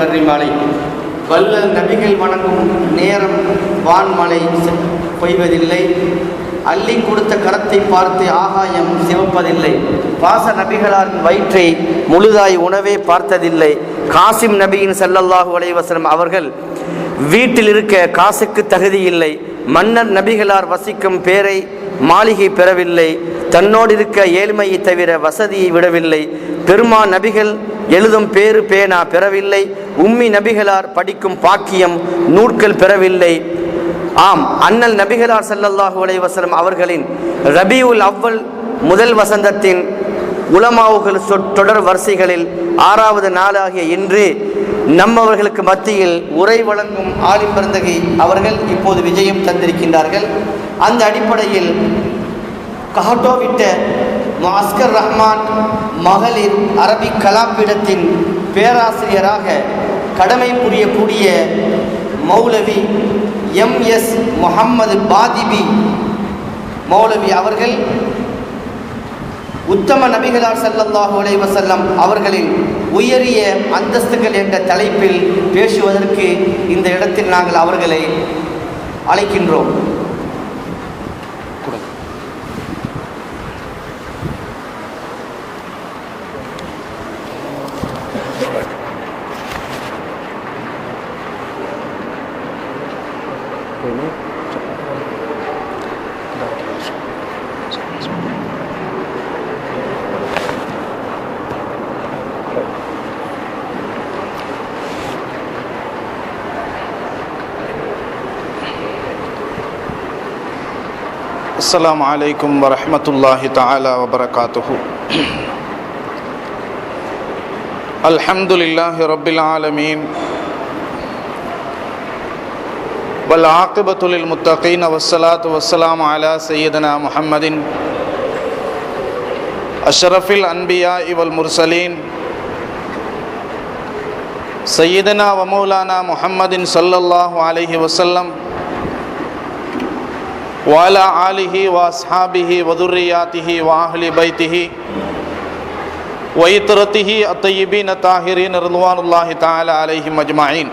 கர்ரிமாலை வல்லல் நபிகள் வணங்கும் நேரம் வான்மலை பொய்வதில்லை. அள்ளி கொடுத்த கரத்தை பார்த்து ஆகாயம் சிவப்பதில்லை. பாச நபிகளார் வயிற்றை முழுதாய் உணவே பார்த்ததில்லை. காசிம் நபியின் ஸல்லல்லாஹு அலைஹி வஸல்லம் அவர்கள் வீட்டில் இருக்க காசுக்கு தகுதியில்லை. மன்னர் நபிகளார் வசிக்கும் பேரை மாளிகை பெறவில்லை. தன்னோடு இருக்க ஏழ்மையை தவிர வசதியை விடவில்லை. பெருமா நபிகள் எழுதும் பேரு பேனா பெறவில்லை. உம்மி நபிகளார் படிக்கும் பாக்கியம் நூற்கள் பெறவில்லை. ஆம், அண்ணல் நபிகளார் ஸல்லல்லாஹு அலைஹி வஸல்லம் அவர்களின் ரபியுல் அவ்வல் முதல் வசந்தத்தின் உலமாவுகள் தொடர் வரிசைகளில் 6வது நாளாகிய இன்று நம்மவர்களுக்கு மத்தியில் உரை வழங்கும் ஆலிம் பெருந்தகை அவர்கள் இப்போது விஜயம் தந்திருக்கின்றார்கள். அந்த அடிப்படையில் கஹட்டோவிட்ட முஅஸ்கர் ரஹ்மான் மகளிர் அரபிக் கலாப்பீடத்தின் பேராசிரியராக கடமை புரியக்கூடிய மௌலவி எம்.எஸ். முஹம்மது பாதிபி மௌலவி அவர்கள் உத்தம நபிகளார் ஸல்லல்லாஹு அலைஹி வஸல்லம் அவர்களின் உயரிய அந்தஸ்துகள் என்ற தலைப்பில் பேசுவதற்கு இந்த இடத்தில் நாங்கள் அவர்களை அழைக்கின்றோம். السلام عليكم ورحمة الله تعالى وبركاته. الحمد لله رب العالمين والعاقبة للمتقين والصلاة والسلام على سيدنا محمد أشرف الأنبياء والمرسلين سيدنا ومولانا محمد صلى الله عليه وسلم وعلى آله وأصحابه وذرياته وأهل بيته وإطرته الطيبين الطاهرين رضوان الله تعالى عليهم أجمعين.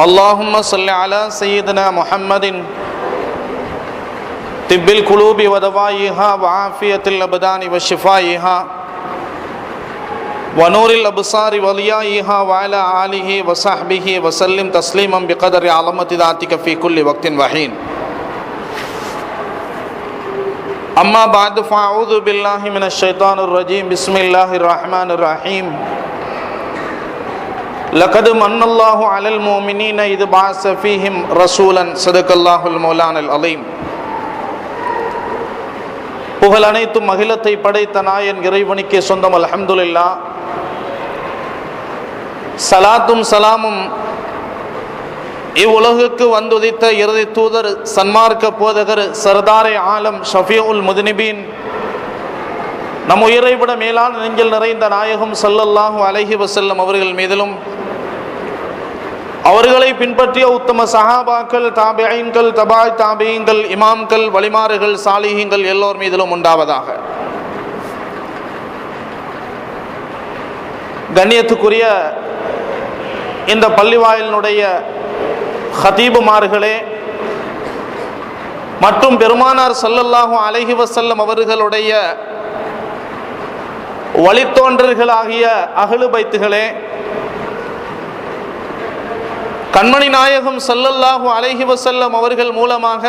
اللهم صل على سيدنا محمد طب القلوب ودوائها وعافية الأبدان وشفائها ونور الأبصار وليائها وعلى آله وصحبه وسلم تسليما بقدر عظمة ذاتك في كل وقت وحين. أما بعد فأعوذ بالله من الشيطان الرجيم. بسم الله الرحمن الرحيم. لقد من الله على المؤمنين إذ بعث فيهم رسولا صدق الله المولان العظيم. புகழ் அனைத்தும் அகிலத்தை படைத்த நாயன் இறைவனுக்கே சொந்தம். அல்ஹம்துலில்லாஹ். சலாத்தும் சலாமும் இவ்வுலகுக்கு வந்துதித்த இறுதி தூதர் சன்மார்க்க போதகர் சர்தாரே ஆலம் ஷஃபீஉல் முத்னிபீன் நம் உயிரை விட மேலான நெஞ்சில் நிறைந்த நாயகம் ஸல்லல்லாஹு அலைஹி வஸல்லம் அவர்கள் மீதிலும் அவர்களை பின்பற்றிய உத்தம சஹாபாக்கள், தாபிஈன்கள், தபாய் தாபிஈன்கள், இமாம்கள், வலிமாறுகள், சாலிஹீன்கள் எல்லோர் மீதிலும் உண்டாவதாக. கண்ணியத்துக்குரிய இந்த பள்ளிவாயிலினுடைய ஹதீபுமார்களே மற்றும் பெருமானார் ஸல்லல்லாஹு அலைஹி வஸல்லம் அவர்களுடைய வழித்தோன்றல்களாகிய அஹ்லு பைத்துகளே, கண்மணி நாயகம் ஸல்லல்லாஹு அலைஹி வஸல்லம் அவர்கள் மூலமாக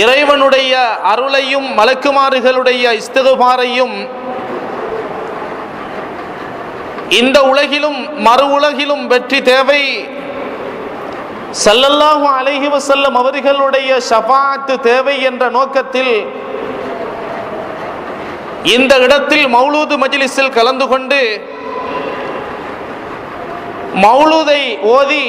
இறைவனுடைய அருளையும் மலக்குமார்களுடைய இஸ்திக்பாரையும் இந்த உலகிலும் மறு உலகிலும் வெற்றி தேவை, ஸல்லல்லாஹு அலைஹி வஸல்லம் அவர்களுடைய ஷஃபாஅத் தேவை என்ற நோக்கத்தில் இந்த இடத்தில் மௌலூது மஜ்லிஸில் கலந்து கொண்டு மௌலூதை ஓதி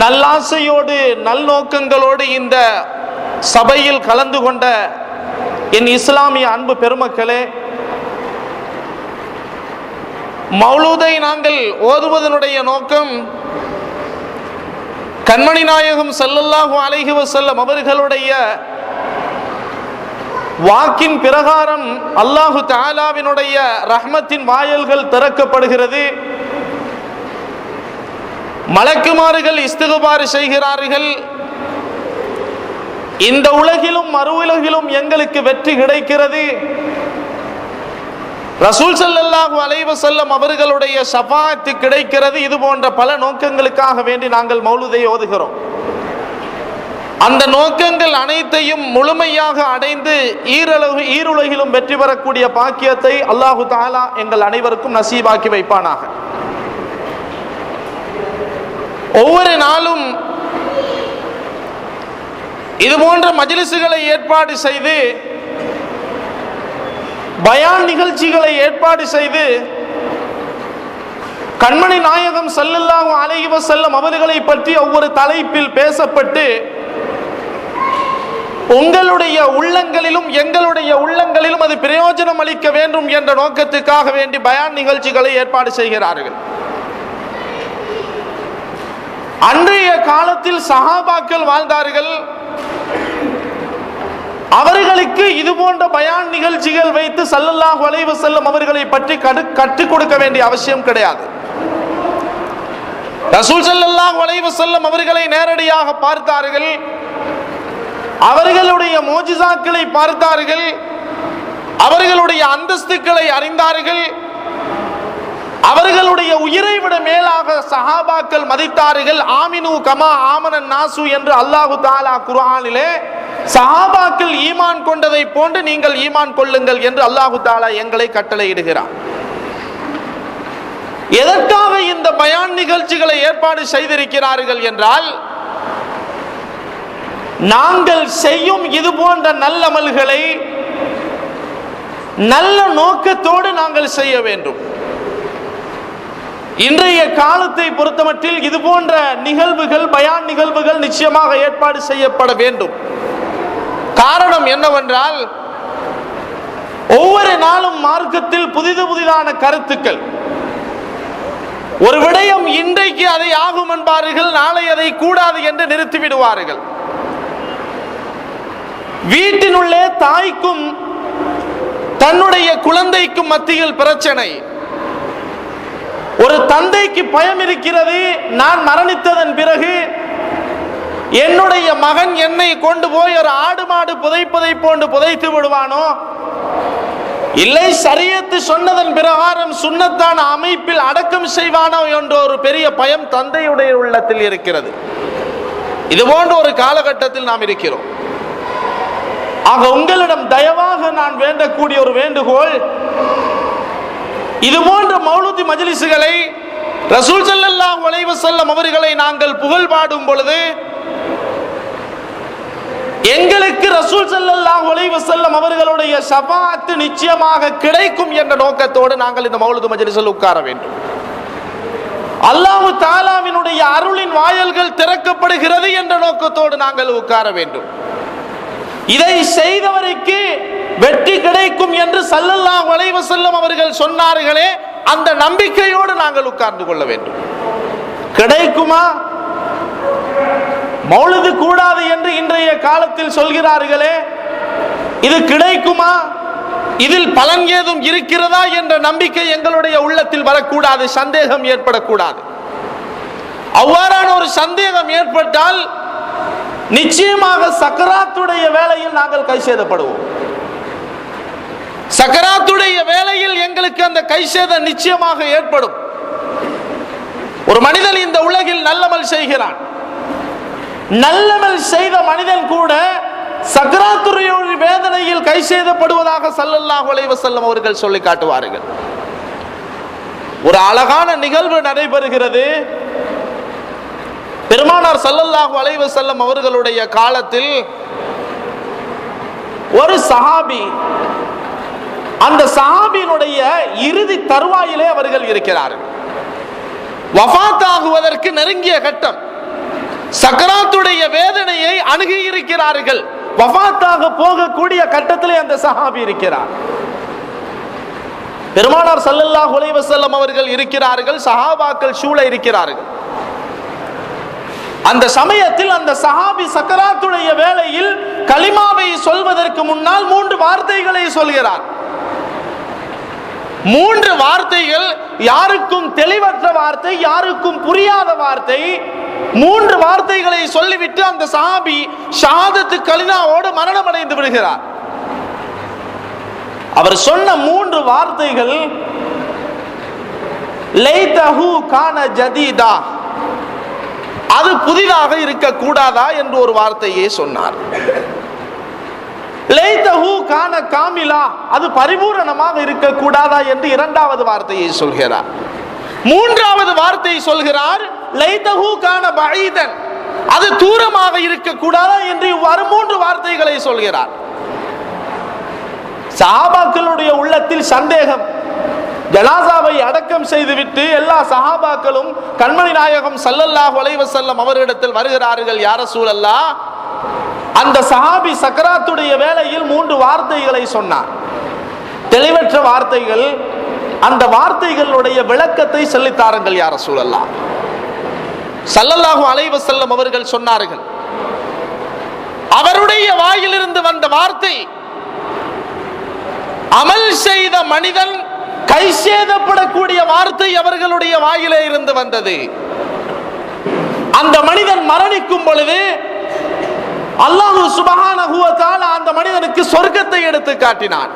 நல்லாசையோடு நல்நோக்கங்களோடு இந்த சபையில் கலந்து கொண்ட என் இஸ்லாமிய அன்பு பெருமக்களே, மௌலூதை நாங்கள் ஓதுவதனுடைய நோக்கம் கண்மணி நாயகம் ஸல்லல்லாஹு அலைஹி வஸல்லம் அவர்களுடைய வாக்கின் பிரகாரம் அல்லாஹு தஆலாவினுடைய ரஹ்மத்தின் வாயல்கள் திறக்கப்படுகிறது. மலக்குமார்கள் இஸ்திக்பார் செய்கிறார்கள். இந்த உலகிலும் மறு உலகிலும் எங்களுக்கு வெற்றி கிடைக்கிறது. ரசூல் ஸல்லல்லாஹு அலைஹி வஸல்லம் அவர்களுடைய ஷஃபாஅத் கிடைக்கிறது. இது போன்ற பல நோக்கங்களுக்காக வேண்டி நாங்கள் மௌலூதை ஓதுகிறோம். அந்த நோக்கங்கள் அனைத்தையும் முழுமையாக அடைந்து ஈருலகிலும் வெற்றி பெறக்கூடிய பாக்கியத்தை அல்லாஹு தஆலா எங்கள் அனைவருக்கும் நசீபாக்கி வைப்பானாக. ஒவ்வொரு நாளும் இது போன்ற மஜ்லிஸ்களை ஏற்பாடு செய்து, பயான் நிகழ்ச்சிகளை ஏற்பாடு செய்து, கண்மணி நாயகம் ஸல்லல்லாஹு அலைஹி வஸல்லம் அவர்களை பற்றி ஒவ்வொரு தலைப்பில் பேசப்பட்டு உங்களுடைய உள்ளங்களிலும் எங்களுடைய உள்ளங்களிலும் அது பிரயோஜனம் அளிக்க வேண்டும் என்ற நோக்கத்துக்காக வேண்டி பயான் நிகழ்ச்சிகளை ஏற்பாடு செய்கிறார்கள். அன்றைய காலத்தில் சஹாபாக்கள் வாழ்ந்தார்கள். அவர்களுக்கு இது போன்ற பயான் நிகழ்ச்சிகள் வைத்து ஸல்லல்லாஹு அலைஹி வஸல்லம் அவர்களை பற்றி கற்றுக் கொடுக்க வேண்டிய அவசியம் கிடையாது. ரசூல் ஸல்லல்லாஹு அலைஹி வஸல்லம் அவர்களை நேரடியாக பார்த்தார்கள். அவர்களுடைய மோஜிசாக்களை பார்த்தார்கள். அவர்களுடைய அந்தஸ்துக்களை அறிந்தார்கள். அவர்களுடைய உயிரை விட மேலாக சஹாபாக்கள் மதித்தார்கள். ஆமினு கமா ஆமனன் நாசு என்று அல்லாஹு தஆலா குர்ஆனிலே சஹாபாக்கள் ஈமான் கொண்டதை போன்று நீங்கள் ஈமான் கொள்ளுங்கள் என்று அல்லாஹு தஆலா எங்களை கட்டளையிடுகிறார். எதற்காக இந்த பயான் நிகழ்ச்சிகளை ஏற்பாடு செய்திருக்கிறார்கள் என்றால், நாங்கள் செய்யும் இது போன்ற நல்லமல்களை நல்ல நோக்கத்தோடு நாங்கள் செய்ய வேண்டும். இன்றைய காலத்தை பொறுத்தமட்டில் இது போன்ற நிகழ்வுகள், பயான் நிகழ்வுகள் நிச்சயமாக ஏற்பாடு செய்யப்பட வேண்டும். காரணம் என்னவென்றால், ஒவ்வொரு நாளும் மார்க்கத்தில் புதிதான கருத்துக்கள். ஒரு விடயம் இன்றைக்கு அதை ஆகும் என்பார்கள், நாளை அதை கூடாது என்று நிறுத்திவிடுவார்கள். வீட்டினுள்ளே தாய்க்கும் தன்னுடைய குழந்தைக்கும் மத்தியில் பிரச்சனை. ஒரு தந்தைக்கு பயம் இருக்கிறது, நான் மரணித்ததன் பிறகு என்னுடைய மகன் என்னை கொண்டு போய் ஒரு ஆடு மாடு புதைப்பதை போன்று புதைத்து விடுவானோ, இல்லை ஷரியத்து சொன்னதன் பிரகாரம் சுன்னத்தான அமைப்பில் அடக்கம் செய்வானோ என்ற ஒரு பெரிய பயம் தந்தையுடைய உள்ளத்தில் இருக்கிறது. இது போன்ற ஒரு காலகட்டத்தில் நாம் இருக்கிறோம். ஆக உங்களிடம் தயவாக நான் வேண்டக்கூடிய ஒரு வேண்டுகோள், இது போன்ற மௌலூதி மஜ்லிஸ்களை, ரசூல் ஸல்லல்லாஹு அலைஹி வஸல்லம் அவர்களை நாங்கள் புகழ் பாடும் பொழுது எங்களுக்கு ரசூல் ஸல்லல்லாஹு அலைஹி வஸல்லம் அவர்களுடைய ஷஃபாஅத் நிச்சயமாக கிடைக்கும் என்ற நோக்கத்தோடு நாங்கள் இந்த மௌலூது மஜ்லிஸில் உட்கார வேண்டும். அல்லாஹ் தஆலாவினுடைய அருளின் வாயல்கள் திறக்கப்படுகிறது என்ற நோக்கத்தோடு நாங்கள் உட்கார வேண்டும். இதை செய்தவருக்கு வெற்றி கிடைக்கும் என்று ஸல்லல்லாஹு அலைஹி வஸல்லம் அவர்கள் சொன்னார்களே, அந்த நம்பிக்கையோடு நாங்கள் உட்கார்ந்து கொள்ள வேண்டும். கிடைக்குமா? மௌலிது கூடாது என்று இன்றைய காலத்தில் சொல்கிறார்களே, இது கிடைக்குமா? இதில் பலன் ஏதும் இருக்கிறதா என்ற நம்பிக்கை எங்களுடைய உள்ளத்தில் வரக்கூடாது, சந்தேகம் ஏற்படக்கூடாது. அவ்வாறான ஒரு சந்தேகம் ஏற்பட்டால் நிச்சயமாக சக்கராத்துடைய வேளையில் நாங்கள் கைசேதப்படுவோம். சக்கராத்துடைய வேளையில் எங்களுக்கு அந்த கைசேதம் நிச்சயமாக ஏற்படும். ஒரு மனிதன் இந்த உலகில் நல்லமல் செய்கிறான். நல்லமல் செய்த மனிதன் கூட சக்கராத்துடைய வேதனையில் கைசேதப்படுவதாக ஸல்லல்லாஹு அலைஹி வஸல்லம் அவர்கள் சொல்லி காட்டுவார்கள். ஒரு அழகான நிகழ்வு நடைபெறுகிறது. பெருமானார் ஸல்லல்லாஹு அலைஹி வஸல்லம் அவர்களுடைய காலத்தில் ஒரு சஹாபி, அந்த சஹாபியினுடைய இறுதி தருவாயிலே அவர்கள் இருக்கிறார்கள். வஃபாத் ஆகுவதற்கு நெருங்கிய கட்டம், சக்கராத்துடைய வேதனையை அணுகி இருக்கிறார்கள். வஃபாத்தாக போகக்கூடிய கட்டத்திலே அந்த சஹாபி இருக்கிறார். பெருமானார் ஸல்லல்லாஹு அலைஹி வஸல்லம் அவர்கள் இருக்கிறார்கள், சஹாபாக்கள் சூழ இருக்கிறார்கள். அந்த சமயத்தில் அந்த சஹாபி சக்கராத்துடைய வேளையில் கலிமாவை சொல்வதற்கு முன்னால் 3 வார்த்தைகளை சொல்கிறார். 3 வார்த்தைகள் யாருக்கும் தெளிவற்ற வார்த்தை, யாருக்கும் புரியாத வார்த்தை. 3 வார்த்தைகளை சொல்லிவிட்டு அந்த சஹாபி ஷஹாதத்து கலிமாவோடு மரணம் அடைந்து விடுகிறார். அவர் சொன்ன 3 வார்த்தைகள் லைதஹு கான ஜதீதா, அது புதிதாக இருக்கக்கூடாதா என்று ஒரு வார்த்தையே சொன்னார். லைதஹு கான காமிலா, அது பரிபூரணமாக இருக்கக்கூடாதா என்று 2வது வார்த்தையை சொல்கிறார். 3வது வார்த்தை சொல்கிறார் லைதஹு கான பஈதன், அது தூரமாக இருக்கக்கூடாதா என்று இவ்வாறு 3 வார்த்தைகளை சொல்கிறார். சஹாபாக்களுடைய உள்ளத்தில் சந்தேகம். ஜனாசாவை அடக்கம் செய்துவிட்டு எல்லா சஹாபாக்களும் கண்மணி நாயகம் ஸல்லல்லாஹு அலைஹி வஸல்லம் அவர்களிடத்தில் வருகிறார்கள். யா ரசூலல்லாஹ், அந்த சஹாபி சக்கராத்துடைய வேளையில் 3 வார்த்தைகளை சொன்னார், தெளிவற்ற வார்த்தைகள். அந்த வார்த்தைகளுடைய விளக்கத்தை சொல்லித்தாருங்கள் யா ரசூலல்லாஹ். ஸல்லல்லாஹு அலைஹி வஸல்லம் அவர்கள் சொன்னார்கள், அவருடைய வாயிலிருந்து வந்த வார்த்தை அமல் செய்த மனிதன் கை சேதப்படக்கூடிய வார்த்தை அவர்களுடைய வாயிலே இருந்து வந்தது. அந்த மனிதன் மரணிக்கும் பொழுது அல்லாஹ் சுப்ஹானஹு வ தஆலா அந்த மனிதனுக்கு சொர்க்கத்தை எடுத்து காட்டினான்.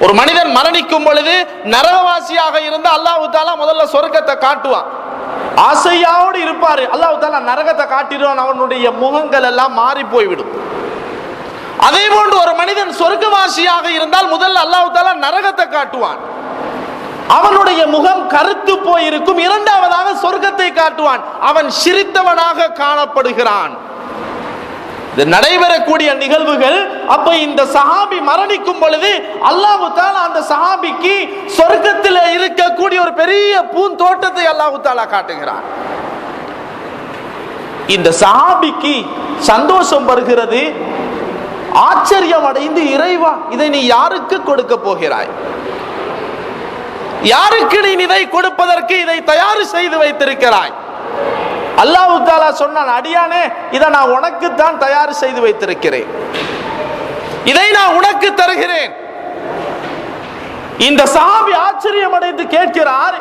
ஒரு மனிதன் மரணிக்கும் பொழுது நரகவாசியாக இருந்து அல்லாஹ் தஆலா முதல்ல சொர்க்கத்தை காட்டுவான். ஆசையோடு இருப்பாரு, அல்லாஹ் தஆலா நரகத்தை காட்டிடுவான், அவனுடைய முகங்கள் எல்லாம் மாறி போய்விடும். அதே போன்று ஒரு மனிதன் சொர்க்கவாசியாக இருந்தால் முதல்ல அல்லாஹ் தஆலா நரகத்தை காட்டுவான், அவனுடைய முகம் கருத்து போயிருக்கும். 2வதாக சொர்க்கத்தை காட்டுவான், அவன் சிரித்தவனாக காணப்படுகிறான். இது நடைபெறக்கூடிய நிகழ்வுகள். அப்ப இந்த சஹாபி மரணிக்கும் பொழுது அல்லாஹ் தஆலா அந்த சஹாபிக்கு சொர்க்கத்தில் இருக்கக்கூடிய ஒரு பெரிய பூந்தோட்டத்தை அல்லாஹ் தஆலா காட்டுகிறான். இந்த சஹாபிக்கு சந்தோஷம் வருகிறது, ஆச்சரியம் அடைந்து, இறைவா, இதை நீ யாருக்கு கொடுக்க போகிறாய்? யாருக்கு நீ இதை கொடுப்பதற்கு இதை தயார் செய்து வைத்திருக்கிறாய்? அல்லாஹ் தஆலா சொன்னான், அடியானே, இதை நான் உனக்குத்தான் தயார் செய்து வைத்திருக்கிறேன், இதை நான் உனக்கு தருகிறேன். இந்த சஹாபி ஆச்சரியம் அடைந்து கேட்கிறார்,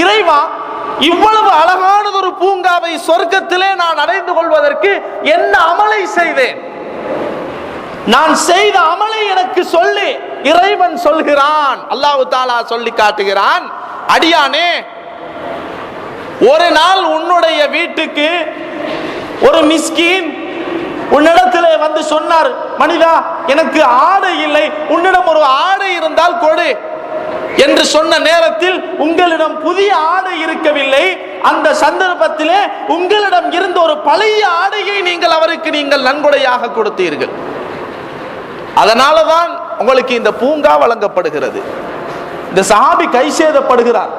இறைவா, இவ்வளவு அழகானதொரு பூங்காவை சொர்க்கத்திலே நான் அடைந்து கொள்வதற்கு என்ன அமலை செய்தேன்? நான் செய்த அமலை எனக்கு சொல்லி. இறைவன் சொல்கிறான், அல்லாஹ் தஆலா சொல்லி காட்டுகிறான், அடியானே, ஒரு நாள் உன்னுடைய வீட்டுக்கு ஒரு மிஸ்கீன் உன்னிடத்திலே வந்து சொன்னார், மனிதா, எனக்கு ஆடை இல்லை, உன்னிடம் ஒரு ஆடை இருந்தால் கொடு என்று சொன்ன நேரத்தில் உங்களிடம் புதிய ஆடை இருக்கவில்லை. அந்த சந்தர்ப்பத்திலே உங்களிடம் இருந்த ஒரு பழைய ஆடையை அவருக்கு நீங்கள் நன்கொடையாக கொடுத்தீர்கள். அதனாலதான் உங்களுக்கு இந்த பூங்கா வழங்கப்படுகிறது. இந்த சஹாபி கை சேதப்படுகிறார்.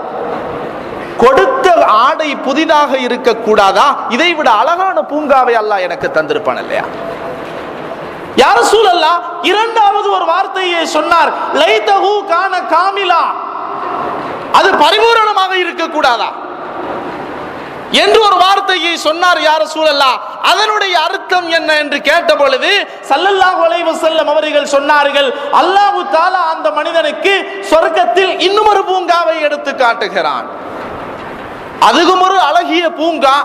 கொடுத்த ஆடை புதிதாக இருக்க கூடாதா? இதை விட அழகான பூங்காவை அல்லாஹ் எனக்கு தந்திருப்பான் இல்லையா? யா ரசூலல்லாஹ், 2வது ஒரு வார்த்தையை சொன்னார், லைதஹு கான காமிலா, அது பரிபூரணமாக இருக்க கூடாதா என்று ஒரு வார்த்தையை சொன்னார். யா ரசூலல்லாஹ், அதனுடைய அர்த்தம் என்ன என்று கேட்ட பொழுது ஸல்லல்லாஹு அலைஹி வஸல்லம் அவர்கள் சொன்னார்கள், அல்லாஹ் தஆலா அந்த மனிதனுக்கு சொர்க்கத்தில் இன்னும் ஒரு பூங்காவை எடுத்து காட்டுகிறான். அதுவும் ஒரு அழகிய பூங்கா.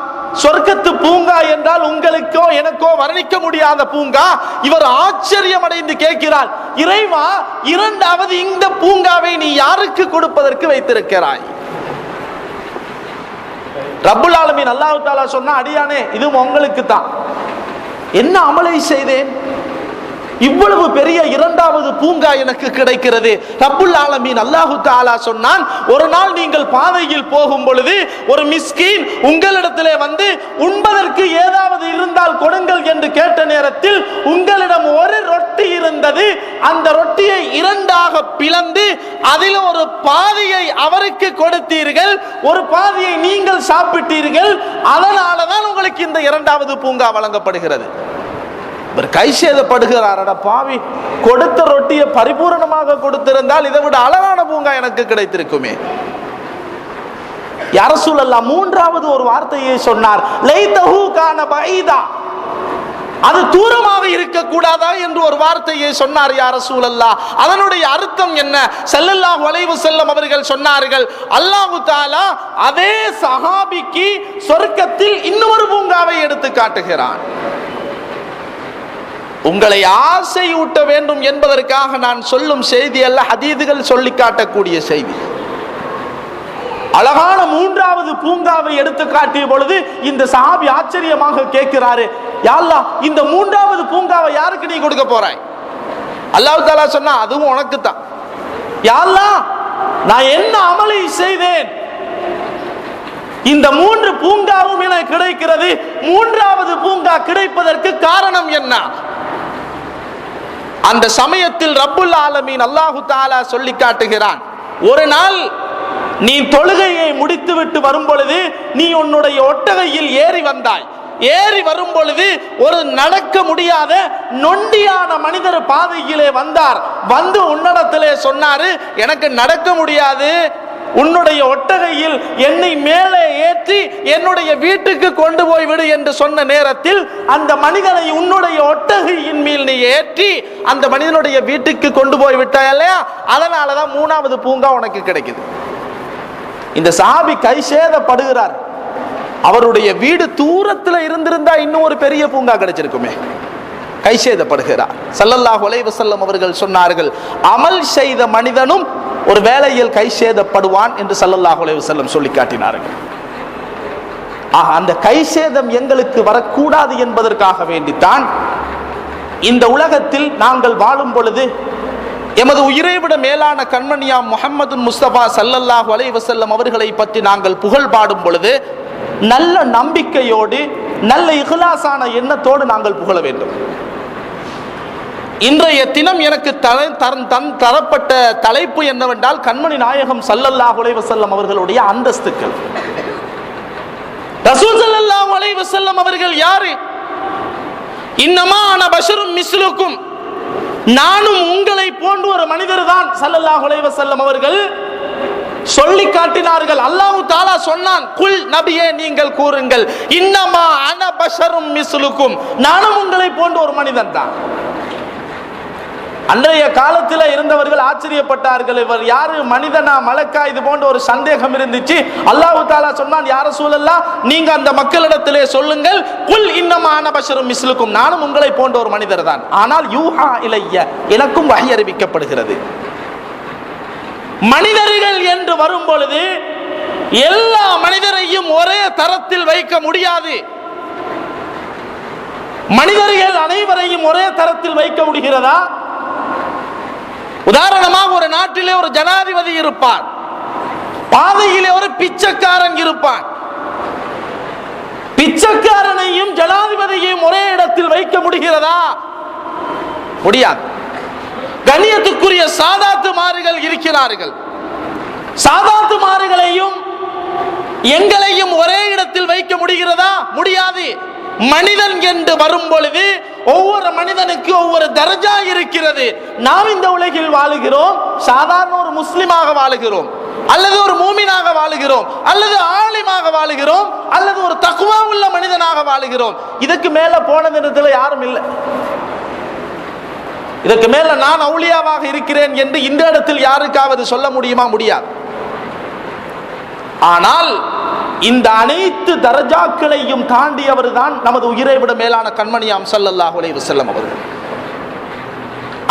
சொர்க்கத்து பூங்கா என்றால் உங்களுக்கோ எனக்கோ வர்ணிக்க முடியாத பூங்கா. இவர் ஆச்சரியம் அடைந்து கேட்கிறார், இறைவா, 2வது இந்த பூங்காவை நீ யாருக்கு கொடுப்பதற்கு வைத்திருக்கிறாய்? ரப்புல் ஆலமீன் அல்லாஹ் தஆலா சொன்னா, அடியானே, இது உங்களுக்கு தான். என்ன அமலை செய்தேன்? இவ்வளவு பெரிய 2வது பூங்கா எனக்கு கிடைக்கிறது. ரப்புல் ஆலமீன் அல்லாஹ் தஆலா சொன்னான், ஒரு நாள் நீங்கள் பாதையில் போகும் பொழுது ஒரு மிஸ்கீன் உங்களிடத்திலே வந்து உண்பதற்கு ஏதாவது இருந்தால் கொடுங்கள் என்று கேட்ட நேரத்தில் உங்களிடம் ஒரு ரொட்டி இருந்தது. அந்த ரொட்டியை 2ஆக பிளந்து அதில் ஒரு பாதியை அவருக்கு கொடுத்தீர்கள், ஒரு பாதியை நீங்கள் சாப்பிட்டீர்கள். அதனாலதான் உங்களுக்கு இந்த 2வது பூங்கா வழங்கப்படுகிறது. கை சேதப்படுகிறார். பாவி, கொடுத்த ரொட்டியை பரிபூரணமாக கொடுத்திருந்தால் இதை விட அழகான பூங்கா எனக்கு கிடைத்திருக்குமே. யா ரசூலல்லாஹ், 3வது ஒரு வார்த்தையை சொன்னார், லைதஹு கான பஈதா, அது தூரமாக இருக்கக்கூடாதா என்று ஒரு வார்த்தையை சொன்னார் யா ரசூலல்லாஹ். அதனுடைய அர்த்தம் என்ன? ஸல்லல்லாஹு அலைஹி வஸல்லம் அவர்கள் சொன்னார்கள், அல்லாஹ் தஆலா அதே சஹாபிக்கு சொர்க்கத்தில் இன்னொரு பூங்காவை எடுத்து காட்டுகிறான். உங்களை ஆசையூட்ட வேண்டும் என்பதற்காக நான் சொல்லும் செய்தி அல்ல, ஹதீதுகள் சொல்லி காட்டக்கூடிய செய்தி. அழகான மூன்றாவது பூங்காவை எடுத்து காட்டிய பொழுது இந்த சஹாபி ஆச்சரியமாக கேட்கிறாரு, யா அல்லாஹ், இந்த மூன்றாவது பூங்காவை யாருக்கு நீ கொடுக்க போறாய்? அல்லாஹ் தஆலா சொன்னா, அதுவும் உனக்கு தான். யா அல்லாஹ், நான் என்ன அமலை செய்தேன் இந்த மூன்று பூங்காவும் எனக்கு கிடைக்கிறது? மூன்றாவது பூங்கா கிடைப்பதற்கு காரணம் என்ன? அந்த சமயத்தில் ரப்புல் ஆலமீன் அல்லாஹு தஆலா சொல்லி காட்டுகிறான், ஒரு நாள் நீ தொழுகையை முடித்துவிட்டு வரும் பொழுது நீ உன்னுடைய ஒட்டகையில் ஏறி வந்தாய். ஏறி வரும் பொழுது ஒரு நடக்க முடியாத நொண்டியான மனிதர் பாதையிலே வந்தார். வந்து உன்னிடத்திலே சொன்னாரு, எனக்கு நடக்க முடியாது, உன்னுடைய ஒட்டகையில் என்னை மேலே ஏற்றி என்னுடைய வீட்டுக்கு கொண்டு போய் விடு என்று சொன்ன நேரத்தில் அந்த மனிதனை உன்னுடைய ஒட்டகையின் மேல் நீ ஏற்றி அந்த மனிதனுடைய வீட்டுக்கு கொண்டு போய் விட்டாய் இல்லையா? அதனாலதான் மூணாவது பூங்கா உனக்கு கிடைக்குது. இந்த சஹாபி கை சேதப்படுகிறார். அவருடைய வீடு தூரத்தில் இருந்திருந்தா இன்னும் ஒரு பெரிய பூங்கா கிடைச்சிருக்குமே. கை சேதப்படுகிறார். ஸல்லல்லாஹு அலைஹி வஸல்லம் அவர்கள் சொன்னார்கள், அமல் செய்த மனிதனும் ஒரு வேளையில் கை சேதப்படுவான் என்று ஸல்லல்லாஹு அலைஹி வஸல்லம் சொல்லி காட்டினார்கள். அந்த கை சேதம் எங்களுக்கு வரக்கூடாது என்பதற்காக வேண்டித்தான் இந்த உலகத்தில் நாங்கள் வாழும் பொழுது எமது உயிரை விட மேலான கண்மணியாம் முஹம்மது முஸ்தபா ஸல்லல்லாஹு அலைஹி வஸல்லம் அவர்களை பற்றி நாங்கள் புகழ் பாடும் பொழுது நல்ல நம்பிக்கையோடு நல்ல இஹ்லாஸான எண்ணத்தோடு நாங்கள் புகழ வேண்டும். இன்றைய தினம் எனக்கு தரப்பட்ட தலைப்பு என்னவென்றால், கண்மணி நாயகம் ஸல்லல்லாஹு அலைஹி வஸல்லம் அவர்களுடைய அந்தஸ்துக்கள். ரசூல் ஸல்லல்லாஹு அலைஹி வஸல்லம் அவர்கள் யாரு? இன்னமா அன பஷரும் மிஸ்லுக்கும், நானும் உங்களை போன்ற ஒரு மனிதர் தான் ஸல்லல்லாஹு அலைஹி வஸல்லம் அவர்கள் சொல்லி காட்டினார்கள். அல்லாஹ் தஆலா சொன்னான், குல் நபியே நீங்கள் கூறுங்கள், இன்னமா அன பஷரும் மிஸ்லுக்கும், நானும் உங்களை போன்ற ஒரு மனிதன் தான். அன்றைய காலத்தில் இருந்தவர்கள் ஆச்சரியப்பட்டார்கள், இவர் யாரு, மனிதனா மலக்கா? இது போன்ற ஒரு சந்தேகம் இருந்துச்சு. அல்லாஹ் தஆலா சொன்னான், யா ரசூலல்லாஹ், நீங்க அந்த மக்களிடத்திலே சொல்லுங்கள், குல் இன்னமா அன பஷரும் மிஸ்லுக்கும், நானும் உங்களை போன்ற ஒரு மனிதர் தான். ஆனால் யூஹா இலைய, எனக்கும் வஹி அறிவிக்கப்படுகிறது. மனிதர்கள் என்று வரும் பொழுது எல்லா மனிதரையும் ஒரே தரத்தில் வைக்க முடியாது. மனிதர்கள் அனைவரையும் ஒரே தரத்தில் வைக்க முடிகிறதா? உதாரணமாக ஒரு நாட்டிலே ஒரு ஜனாதிபதி இருப்பார், பாதையிலே ஒரு பிச்சைக்காரன் இருப்பான். பிச்சைக்காரனையும் ஜனாதிபதியையும் ஒரே இடத்தில் வைக்க முடிகிறதா? முடியாது. கண்ணியத்துக்குரிய சாதாத்து மாறுகள் இருக்கிறார்கள். சாதாத்து மாறுகளையும் எங்களையும் ஒரே இடத்தில் வைக்க முடிகிறதா? முடியாது. மனிதன் என்று வரும் பொழுது ஒவ்வொரு மனிதனுக்கு ஒவ்வொரு தரஜா இருக்கிறது. நாம் இந்த உலகில் வாழுகிறோம், சாதாரண ஒரு முஸ்லிமாக வாழுகிறோம், அல்லது ஒரு மூமினாக வாழுகிறோம், அல்லது ஆலிமாக வாழுகிறோம், அல்லது ஒரு தக்வா உள்ள மனிதனாக வாழுகிறோம். இதுக்கு மேல போன தினத்துல யாரும் இல்லை. இதற்கு மேல நான் அவுலியாவாக இருக்கிறேன் என்று இந்த இடத்தில் யாருக்காவது சொல்ல முடியுமா? முடியாது. ஆனால் இந்த அனைத்து தரஜாக்களையும் தாண்டியவர் தான் நமது உயிரை விட மேலான கண்மணியாம் ஸல்லல்லாஹு அலைஹி வஸல்லம் அவர்கள்.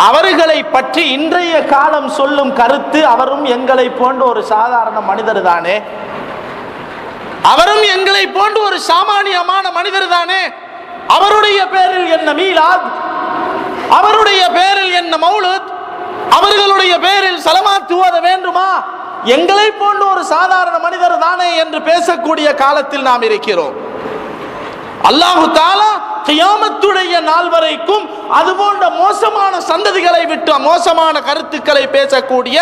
அவர்களை பற்றி இன்றைய காலம் சொல்லும் கருத்து, அவரும் எங்களை போன்ற ஒரு சாதாரண மனிதர் தானே, அவரும் எங்களை போன்ற ஒரு சாமானியமான மனிதர் தானே, அவருடைய பேரில் என்ன மீலாத், அவருடைய பேரில் என்ன மௌலுத், அவர்களுடைய பேரில் ஸலவாத் ஓத வேண்டுமா, எங்களை போன்ற ஒரு சாதாரண மனிதர் தானே என்று பேசக்கூடிய காலத்தில் நாம் இருக்கிறோம். அல்லாஹ் தஆலா கியாமத்துடைய நாள் வரைக்கும் அதுபோன்ற மோசமான சந்ததிகளை விட்டு, மோசமான கருத்துக்களை பேசக்கூடிய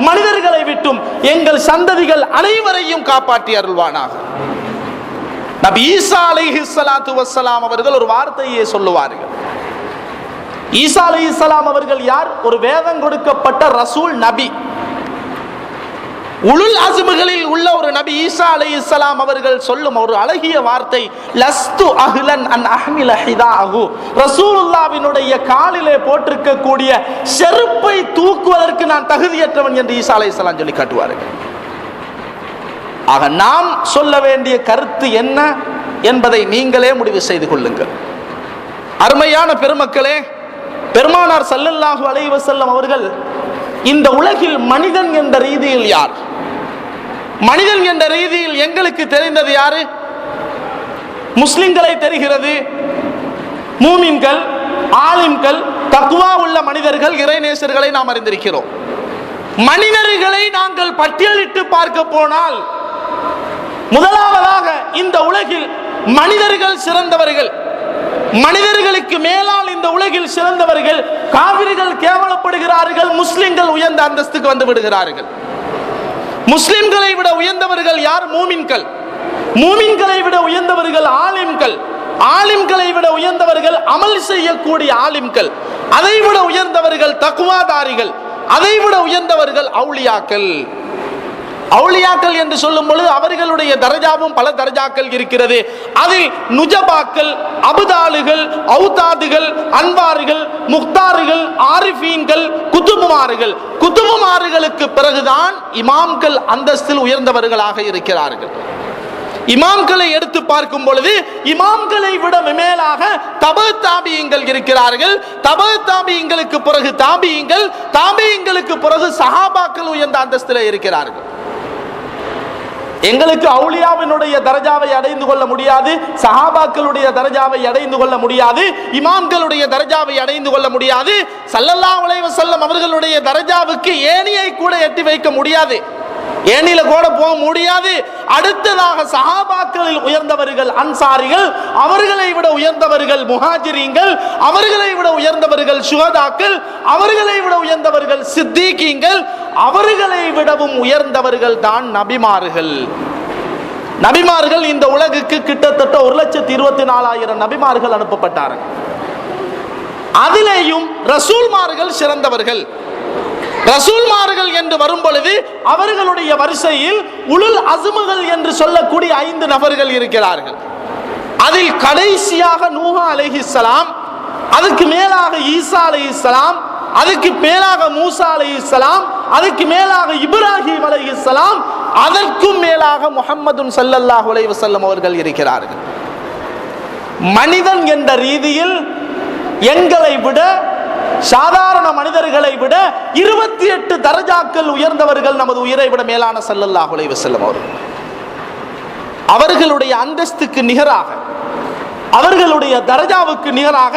மனிதர்களை விட்டும் எங்கள் சந்ததிகள் அனைவரையும் காப்பாற்றி அருள்வானாக. நபி ஈசா அலைஹிஸ்ஸலாத்து வஸ்ஸலாம் அவர்கள் ஒரு வார்த்தையை சொல்லுவார்கள். ஈசா அலைஹிஸ்ஸலாம் அவர்கள் யார்? ஒரு வேதம் கொடுக்கப்பட்ட ரசூல், நபி. உலுல் அஸ்முகளில் உள்ள ஒரு நபி ஈசா அலைஹிஸ்ஸலாம் அவர்கள் சொல்லும் ஒரு அழகிய வார்த்தை, லஸ்து அஹ்லன் அன் அஹ்மில ஹிதாஹு, ரசூலுல்லாஹ்வினுடைய காலிலே போட்டிருக்கக்கூடிய செருப்பை தூக்குவதற்கு நான் தகுதியற்றவன் என்று ஈசா அலைஹிஸ்ஸலாம் சொல்லி காட்டுவார்கள். ஆக நாம் சொல்ல வேண்டிய கருத்து என்ன என்பதை நீங்களே முடிவு செய்து கொள்ளுங்கள். அருமையான பெருமக்களே, பெருமானார் ஸல்லல்லாஹு அலைஹி வஸல்லம் அவர்கள் இந்த உலகில் மனிதன் என்ற ரீதியில் யார்? மனிதன் என்ற ரீதியில் எங்களுக்கு தெரிந்தது யாரு? முஸ்லிம்களை தெரிகிறது, மூமின்கள், ஆலிம்கள், தக்வா உள்ள மனிதர்கள், இறைநேசர்களை நாம் அறிந்திருக்கிறோம். மனிதர்களை நாங்கள் பட்டியலிட்டு பார்க்க போனால் முதலாவதாக இந்த உலகில் மனிதர்கள் சிறந்தவர்கள், மனிதர்களுக்கு மேலால் இந்த உலகில் சிறந்தவர்கள். காவிரிகள் கேவலப்படுகிறார்கள், முஸ்லிம்கள் உயர்ந்த அந்தஸ்துக்கு வந்து விடுகிறார்கள். முஸ்லிம்களை விட உயர்ந்தவர்கள் யார்? மூமின்கள். மூமின்களை விட உயர்ந்தவர்கள் ஆலிம்கள். ஆலிம்களை விட உயர்ந்தவர்கள் அமல் செய்யக்கூடிய ஆலிம்கள். அதைவிட உயர்ந்தவர்கள் தக்வாதாரிகள். அதைவிட உயர்ந்தவர்கள் அவுலியாக்கள். அவுலியாக்கள் என்று சொல்லும் பொழுது அவர்களுடைய தரஜாவும் பல தரஜாக்கள் இருக்கிறது. அதில் நுஜபாக்கள், அபுதாலுகள், அவுதாதுகள், அன்வார்கள், முக்தார்கள், ஆரிஃபீன்கள், குதுபுமார்கள். குதுபுமார்களுக்கு பிறகுதான் இமாம்கள் அந்தஸ்தில் உயர்ந்தவர்களாக இருக்கிறார்கள். இமாம்களை எடுத்து பார்க்கும் பொழுது இமாம்களை விட மேலாக தபு தாபியங்கள் இருக்கிறார்கள். தபு தாபியங்களுக்கு பிறகு தாபியங்கள், தாபியங்களுக்கு பிறகு சஹாபாக்கள் உயர்ந்த அந்தஸ்தில் இருக்கிறார்கள். எங்களுக்கு அவுலியாவினுடைய தரஜாவை அடைந்து கொள்ள முடியாது, சஹாபாக்களுடைய தரஜாவை அடைந்து கொள்ள முடியாது, இமாம்களுடைய தரஜாவை அடைந்து கொள்ள முடியாது. ஸல்லல்லாஹு அலைஹி வஸல்லம் அவர்களுடைய தரஜாவுக்கு ஏணியை கூட எட்டி வைக்க முடியாது, ஏணில கூட போக முடியாது. அடுத்ததாக சஹாபாக்களில் உயர்ந்தவர்கள் அன்சாரிகள், அவர்களை விட உயர்ந்தவர்கள் முஹாஜிரீன்கள், அவர்களை விட உயர்ந்தவர்கள் சுஹதாக்கள், அவர்களை விட உயர்ந்தவர்கள் சித்தீகீன்கள், அவர்களை விடவும் உயர்ந்தவர்கள் தான் நபிமார்கள். நபிமார்கள் இந்த உலகுக்கு கிட்டத்தட்ட 1,24,000 நபிமார்கள் அனுப்பப்பட்டார்கள். அதிலேயும் ரசூல்மார்கள் சிறந்தவர்கள். ரசூல்மார்கள் என்று வரும் பொழுது அவர்களுடைய வரிசையில் உலுல் அஸ்முகள் என்று சொல்லக்கூடிய 5 நபர்கள் இருக்கிறார்கள். அதில் கடைசியாக நூஹ் அலைஹிஸ்ஸலாம், அதுக்கு மேலாக ஈசா அலைஹிஸ்ஸலாம், அதுக்கு மேலாக மூசா அலைஹிஸ்ஸலாம், அதுக்கு மேலாக இப்ராஹிம் அலைஹிஸ்ஸலாம், அதற்கும் மேலாக முஹம்மதுன் ஸல்லல்லாஹு அலைஹி வஸல்லம் அவர்கள் இருக்கிறார்கள். மனிதன் என்ற ரீதியில் எங்களை விட, சாதாரண மனிதர்களை விட 28 தரஜாக்கள் உயர்ந்தவர்கள் நமது உயிரை விட மேலான ஸல்லல்லாஹு அலைஹி வஸல்லம் அவர்கள். அவர்களுடைய அந்தஸ்துக்கு நிகராக, அவர்களுடைய தரஜாவுக்கு நிகராக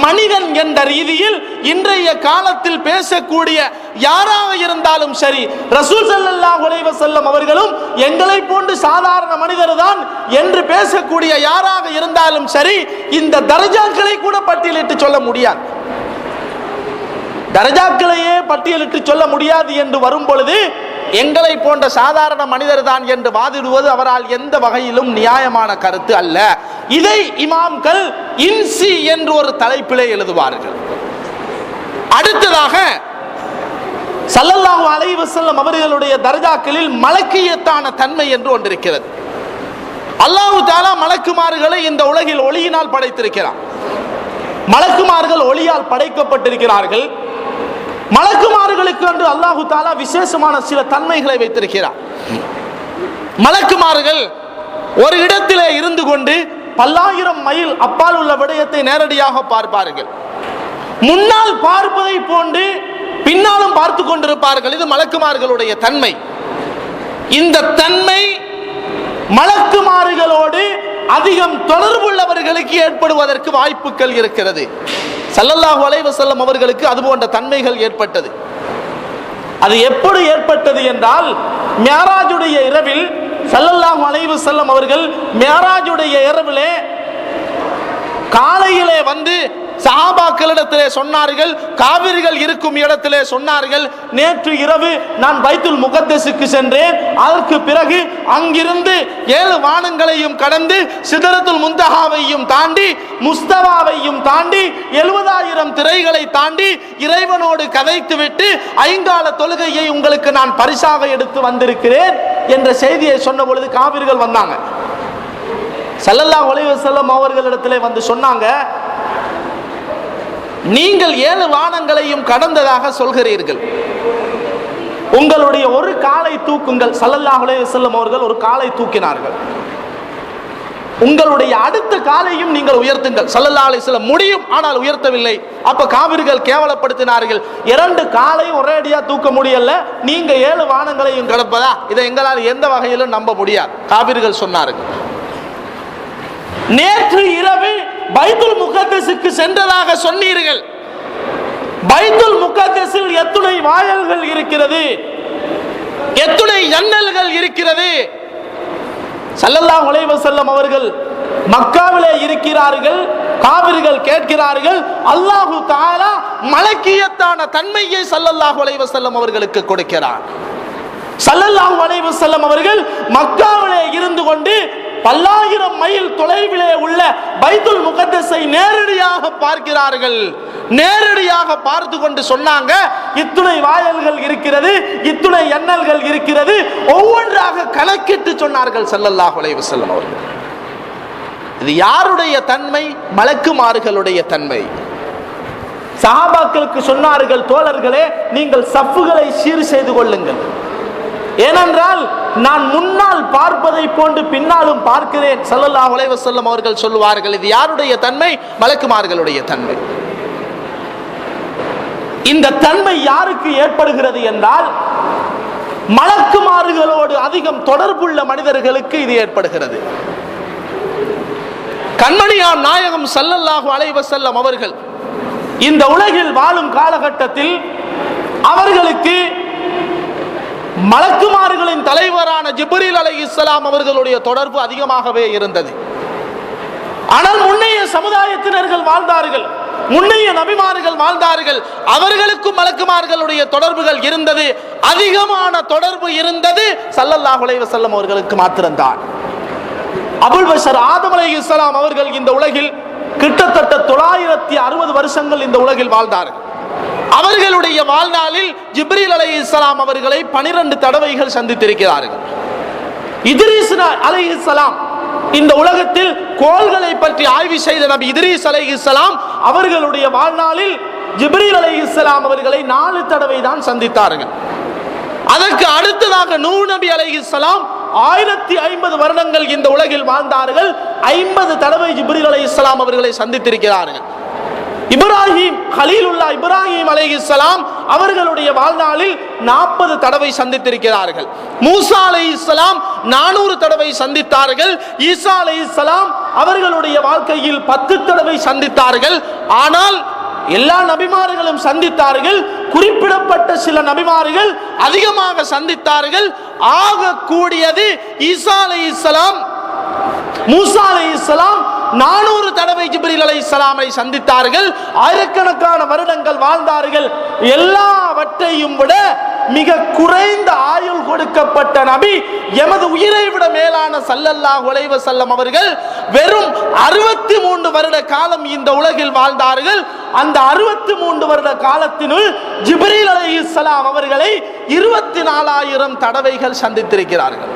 மனிதன் என்ற ரீதியில் இன்றைய காலத்தில் பேசக்கூடிய யாராக இருந்தாலும் சரி, ரசூல் ஸல்லல்லாஹு அலைஹி வஸல்லம் அவர்களும் எங்களை போன்று சாதாரண மனிதர் தான் என்று பேசக்கூடிய யாராக இருந்தாலும் சரி, இந்த தரஜாக்களை கூட பட்டியலிட்டு சொல்ல முடியாது. தரஜாக்களையே பட்டியலிட்டு சொல்ல முடியாது என்று வரும் பொழுது எங்களை போன்ற சாதாரண மனிதர் தான் என்று வாதிடுவது அவரால் எந்த வகையிலும் நியாயமான கருத்து அல்ல. இதை இமாம்கள் இன்சி என்று ஒரு தலைப்பிலே எழுதுவார்கள். அடுத்ததாக ஸல்லல்லாஹு அலைஹி வஸல்லம் அவர்களுடைய தரஜாக்களில் மலக்கியத்தான தன்மை என்று ஒன்று இருக்கிறது. அல்லாஹ் தஆலா மலக்குமார்களை இந்த உலகில் ஒளியினால் படைத்திருக்கிறார். மலக்குமார்கள் ஒளியால் படைக்கப்பட்டிருக்கிறார்கள். மலக்குமார்களுக்கு என்று அல்லாஹ் தஆலா விசேஷமான சில தன்மைகளை வைத்திருக்கிறார். மலக்குமார்கள் ஒரு இடத்திலே இருந்து கொண்டு பல்லாயிரம் மைல் அப்பால் உள்ள விடயத்தை நேரடியாக பார்ப்பார்கள். முன்னால் பார்ப்பதை போன்று பின்னாலும் பார்த்து கொண்டிருப்பார்கள். இது மலக்குமார்களுடைய தன்மை. இந்த தன்மை மலக்குமார்களோடு அதிகம் தொடர்புள்ளவர்களுக்கு ஏற்படுவதற்கு வாய்ப்புகள் இருக்கிறது. ஸல்லல்லாஹு அலைஹி வஸல்லம் அவர்களுக்கு அது போன்ற தன்மைகள் ஏற்பட்டது. அது எப்படி ஏற்பட்டது என்றால், மியராஜுடைய இரவில் ஸல்லல்லாஹு அலைஹி வஸல்லம் அவர்கள் மியராஜுடைய இரவிலே காலையிலே வந்து சஹாபாக்களிடத்திலே சொன்னார்கள், காவிர்கள் இருக்கும் இடத்திலே சொன்னார்கள், நேற்று இரவு நான் பைத்துல் முகத்தஸுக்கு சென்றேன். அதற்கு பிறகு அங்கிருந்து 7 வானங்களையும் கடந்து சிதறத்துல் முந்தஹாவையும் தாண்டி முஸ்தவாவையும் தாண்டி 70,000 திரைகளை தாண்டி இறைவனோடு கதைத்துவிட்டு ஐங்கால தொழுகையை உங்களுக்கு நான் பரிசாக எடுத்து வந்திருக்கிறேன் என்ற செய்தியை சொன்ன பொழுது காவிர்கள் வந்தாங்க. ஸல்லல்லாஹு அலைஹி வஸல்லம் அவர்களிடத்திலே வந்து சொன்னாங்க, நீங்கள் 7 வானங்களையும் கடந்ததாக சொல்கிறீர்கள், உங்களுடைய ஒரு காலை தூக்குங்கள். ஸல்லல்லாஹு அலைஹி வஸல்லம் அவர்கள் ஒரு காலை தூக்கினார்கள். உங்களுடைய அடுத்த காலையும் நீங்கள் உயர்த்துங்கள். ஸல்லல்லாஹு அலைஹி வஸல்லம் முடியும், ஆனால் உயர்த்தவில்லை. அப்ப காவிர்கள் கேவலப்படுத்தினார்கள், 2 காலை ஒரேடியா தூக்க முடியல, நீங்க 7 வானங்களையும் கடப்பதா? இதை எங்களால் எந்த வகையிலும் நம்ப முடியாது. காவிர்கள் சொன்னார்கள், நேற்று இரவு பைத்துல் முகத்தஸுக்கு சென்றதாக சொன்னீர்கள். பைத்துல் முகத்தஸில் எத்துணை வாயல்கள் இருக்கிறது, எத்துணை ஜன்னல்கள் இருக்கிறது. ஸல்லல்லாஹு அலைஹி வஸல்லம் அவர்கள் மக்காவிலே இருக்கிறார்கள். காவிர்கள் கேட்கிறார்கள், அல்லாஹு தஆலா மலக்கியத்தான தன்மையை ஸல்லல்லாஹு அலைஹி வஸல்லம் அவர்களுக்கு கொடுக்கிறார். ஸல்லல்லாஹு அலைஹி வஸல்லம் அவர்கள் மக்காவிலே இருந்து கொண்டு 10,000 மைல் தொலைவிலே உள்ள பைத்துல் முகத்தஸை நேரடியாக பார்க்கிறார்கள். நேரடியாக பார்த்து கொண்டு சொன்னாங்க, இத்துணை வாயல்கள் இருக்கிறது, இத்துணை எண்ணல்கள் இருக்கிறது. ஒவ்வொன்றாக கணக்கிட்டு சொன்னார்கள் ஸல்லல்லாஹு அலைஹி வஸல்லம் அவர்கள். இது யாருடைய தன்மை? மலக்குமார்களுடைய தன்மை. சஹாபாக்களுக்கு சொன்னார்கள், தோழர்களே, நீங்கள் சஃப்புகளை சீர் செய்து கொள்ளுங்கள். ஏனென்றால் நான் முன்னால் பார்ப்பதை போன்று பின்னாலும் பார்க்கிறேன். ஸல்லல்லாஹு அலைஹி வஸல்லம் அவர்கள் சொல்லுவார்கள், இது யாருடைய தன்மை? மலக்குமார்களுடைய தன்மை. இந்த தன்மை யாருக்கு ஏற்படுகிறது என்றால், மலக்குமார்களோடு அதிகம் தொடர்புள்ள மனிதர்களுக்கு இது ஏற்படுகிறது. கண்மணியாம் நாயகம் ஸல்லல்லாஹு அலைஹி வஸல்லம் அவர்கள் இந்த உலகில் வாழும் காலகட்டத்தில் அவர்களுக்கு மலக்குமார்களின் தலைவரான ஜிப்ரீல் அலைஹிஸ்ஸலாம் அவர்களுடைய தொடர்பு அதிகமாகவே இருந்தது. ஆனால் முன்னைய சமுதாயத்தினர்கள் வாழ்ந்தார்கள், முன்னைய நபிமார்கள் வாழ்ந்தார்கள், அவர்களுக்கும் மலக்குமார்களுடைய தொடர்புகள் இருந்தது. அதிகமான தொடர்பு இருந்தது ஸல்லல்லாஹு அலைஹி வஸல்லம் அவர்களுக்கு மாத்திரம்தான். அபுல் பஷர் ஆதம் அலைஹிஸ்ஸலாம் அவர்கள் இந்த உலகில் கிட்டத்தட்ட 960 வருஷங்கள் இந்த உலகில் வாழ்ந்தார்கள். அவர்களுடைய வாழ்நாளில் ஜிப்ரீல் அலைஹிஸ்ஸலாம் அவர்களை 12 தடவைகள் சந்தித்திருக்கிறார்கள். இத்ரீஸ் அலைஹிஸ்ஸலாம், இந்த உலகத்தில் கோள்களை பற்றி ஆய்வு செய்த நபி இத்ரீஸ் அலைஹிஸ்ஸலாம் அவர்களுடைய வாழ்நாளில் ஜிப்ரீல் அலைஹிஸ்ஸலாம் அவர்களை 4 தடவை தான் சந்தித்தார்கள். அதற்கு அடுத்ததாக நூஹ் நபி அலைஹிஸ்ஸலாம் 1050 வருடங்கள் இந்த உலகில் வாழ்ந்தார்கள். 50 தடவை ஜிப்ரீல் அலைஹிஸ்ஸலாம் அவர்களை சந்தித்திருக்கிறார்கள். இப்ராஹிம் கலீலுல்லாஹ் இப்ராஹிம் அலைஹிஸ்ஸலாம் அவர்களுடைய வாழ்நாளில் 40 தடவை சந்தித்திருக்கிறார்கள். மூசா அலைஹிஸ்ஸலாம் 400 தடவை சந்தித்தார்கள். ஈசா அலைஹிஸ்ஸலாம் அவர்களுடைய வாழ்க்கையில் 10 தடவை சந்தித்தார்கள். ஆனால் எல்லா நபிமார்களும் சந்தித்தார்கள், குறிப்பிடப்பட்ட சில நபிமார்கள் அதிகமாக சந்தித்தார்கள். ஆக கூடியது ஈசா அலைஹிஸ்ஸலாம், மூசா அலைஹிஸ்ஸலாம் 400 தடவை ஜிப்ரீல் அலைஹிஸ்ஸலாமை சந்தித்தார்கள். ஆயிரக்கணக்கான வருடங்கள் வாழ்ந்தார்கள். எல்லாவற்றையும் விட மிக குறைந்த ஆயுள் கொடுக்கப்பட்ட நபி எமது உயிரை விட மேலான ஸல்லல்லாஹு அலைஹி வஸல்லம் அவர்கள் வெறும் 63 வருட காலம் இந்த உலகில் வாழ்ந்தார்கள். அந்த 63 வருட காலத்தினுள் ஜிப்ரீல் அலைஹிஸ்ஸலாம் அவர்களை 24,000 தடவைகள் சந்தித்திருக்கிறார்கள்.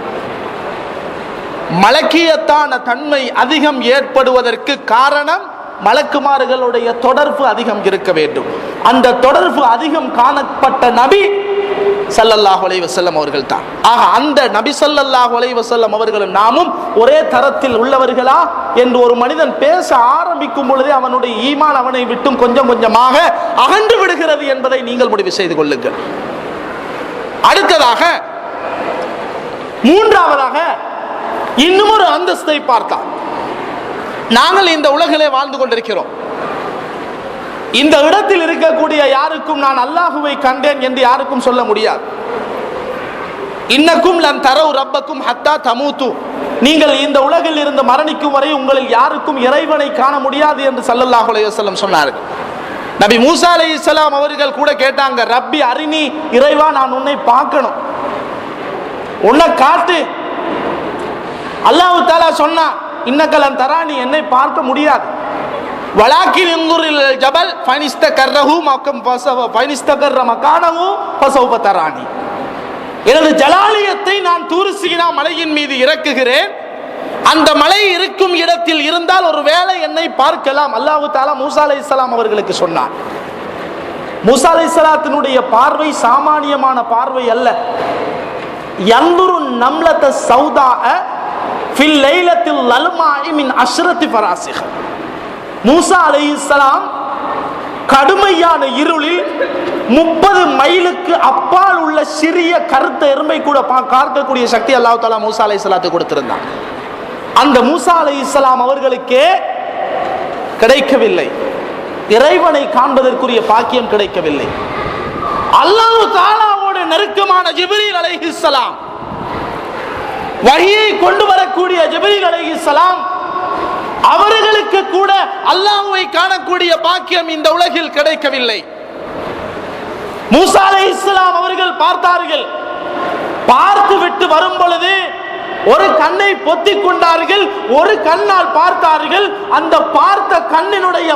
மலக்கியத்தான தன்மை அதிகம் ஏற்படுவதற்கு காரணம் மலக்குமார்களுடைய தொடர்பு அதிகம் இருக்க வேண்டும். அந்த தொடர்பு அதிகம் காணப்பட்ட நபி ஸல்லல்லாஹு அலைஹி வஸல்லம் அவர்கள் தான். ஆக அந்த நபி ஸல்லல்லாஹு அலைஹி வஸல்லம் அவர்களும் நாமும் ஒரே தரத்தில் உள்ளவர்களா என்று ஒரு மனிதன் பேச ஆரம்பிக்கும் பொழுதே அவனுடைய ஈமான் அவனை விட்டும் கொஞ்சம் கொஞ்சமாக அகன்று விடுகிறது என்பதை நீங்கள் முடிவு செய்து கொள்ளுங்கள். அடுத்ததாக மூன்றாவதாக இன்னும் ஒரு அந்தஸ்தை பார்த்தால், நாங்கள் இந்த உலகிலே வாழ்ந்து கொண்டிருக்கிறோம். இந்த இடத்தில் இருக்கக்கூடிய யாருக்கும் நான் அல்லாஹுவை கண்டேன் என்று யாருக்கும் சொல்ல முடியாது. இன்னக்கும் லன் தரவு ரப்பக்கும் ஹத்தா தமூத்து, நீங்கள் இந்த உலகில் இருந்து மரணிக்கும் வரை உங்களில் யாருக்கும் இறைவனை காண முடியாது என்று ஸல்லல்லாஹு அலைஹி வஸல்லம் சொன்னார்கள். நபி மூசா அலைஹிஸ்ஸலாம் அவர்கள் கூட கேட்டாங்க, ரப்பி அரினி, இறைவா நான் உன்னை பார்க்கணும், உன்னை காட்டு. அல்லாஹ் தஆலா சொன்னா, இன்னக்கலன் தரானி, என்னை பார்க்க முடியாது. வலாக்கின் இன்துரில் ஜபல் ஃபைனிஸ்தகர்ரஹு மக்கம் ஃபைனிஸ்தகர்ர மகானஹு ஃபஸௌப தரானி. எனது ஜலாலியத்தை நான் தூர் சீனா மலையின் மீது இறக்குகிறேன், அந்த மலை இருக்கும் இடத்தில் இருந்தால் ஒரு வேளை என்னை பார்க்கலாம். அல்லாஹ் தஆலா மூசா அலைஹிஸ்ஸலாம் அவர்களுக்கு சொன்னார். மூசா அலைஹிஸ்ஸலாத்தினுடைய பார்வை சாமானியமான பார்வை அல்ல. யன்துரு நம்லத சௌதாஅ ஃபில் லைலத்தில் லல்மாஇ மின் அஷ்ரத்தி ஃபராசிஹ். மூசா அலைஹிஸ்ஸலாம் கடுமையான இருளில் 30 மைலுக்கு அப்பால் உள்ள சிறிய கருத்த எறும்பை கூட பார்க்கக்கூடிய சக்தி அல்லாஹ் தஆலா மூசா அலைஹிஸ்ஸலாத்துக்கு கொடுத்திருந்தார். அந்த மூசா அலைஹிஸ்ஸலாம் அவர்களுக்கே கிடைக்கவில்லை, இறைவனை காண்பதற்குரிய பாக்கியம் கிடைக்கவில்லை. அல்லாஹ் தஆலாவோடு நெருக்கமான ஜிப்ரீல் அலைஹிஸ்ஸலாம், வஹீயை கொண்டு வரக்கூடிய ஜிப்ரீல் அலைஹிஸ்ஸலாம் அவர்களுக்கு கூட அல்லாஹ்வை காணக்கூடிய பாக்கியம் இந்த உலகில் கிடைக்கவில்லை. மூசா அலைஹிஸ்ஸலாம் அவர்கள் பார்த்தார்கள். பார்த்து விட்டு வரும் பொழுது ஒரு கண்ணை பொத்திக் கொண்டார்கள், ஒரு கண்ணால் பார்த்தார்கள். அந்த பார்த்த கண்ணினுடைய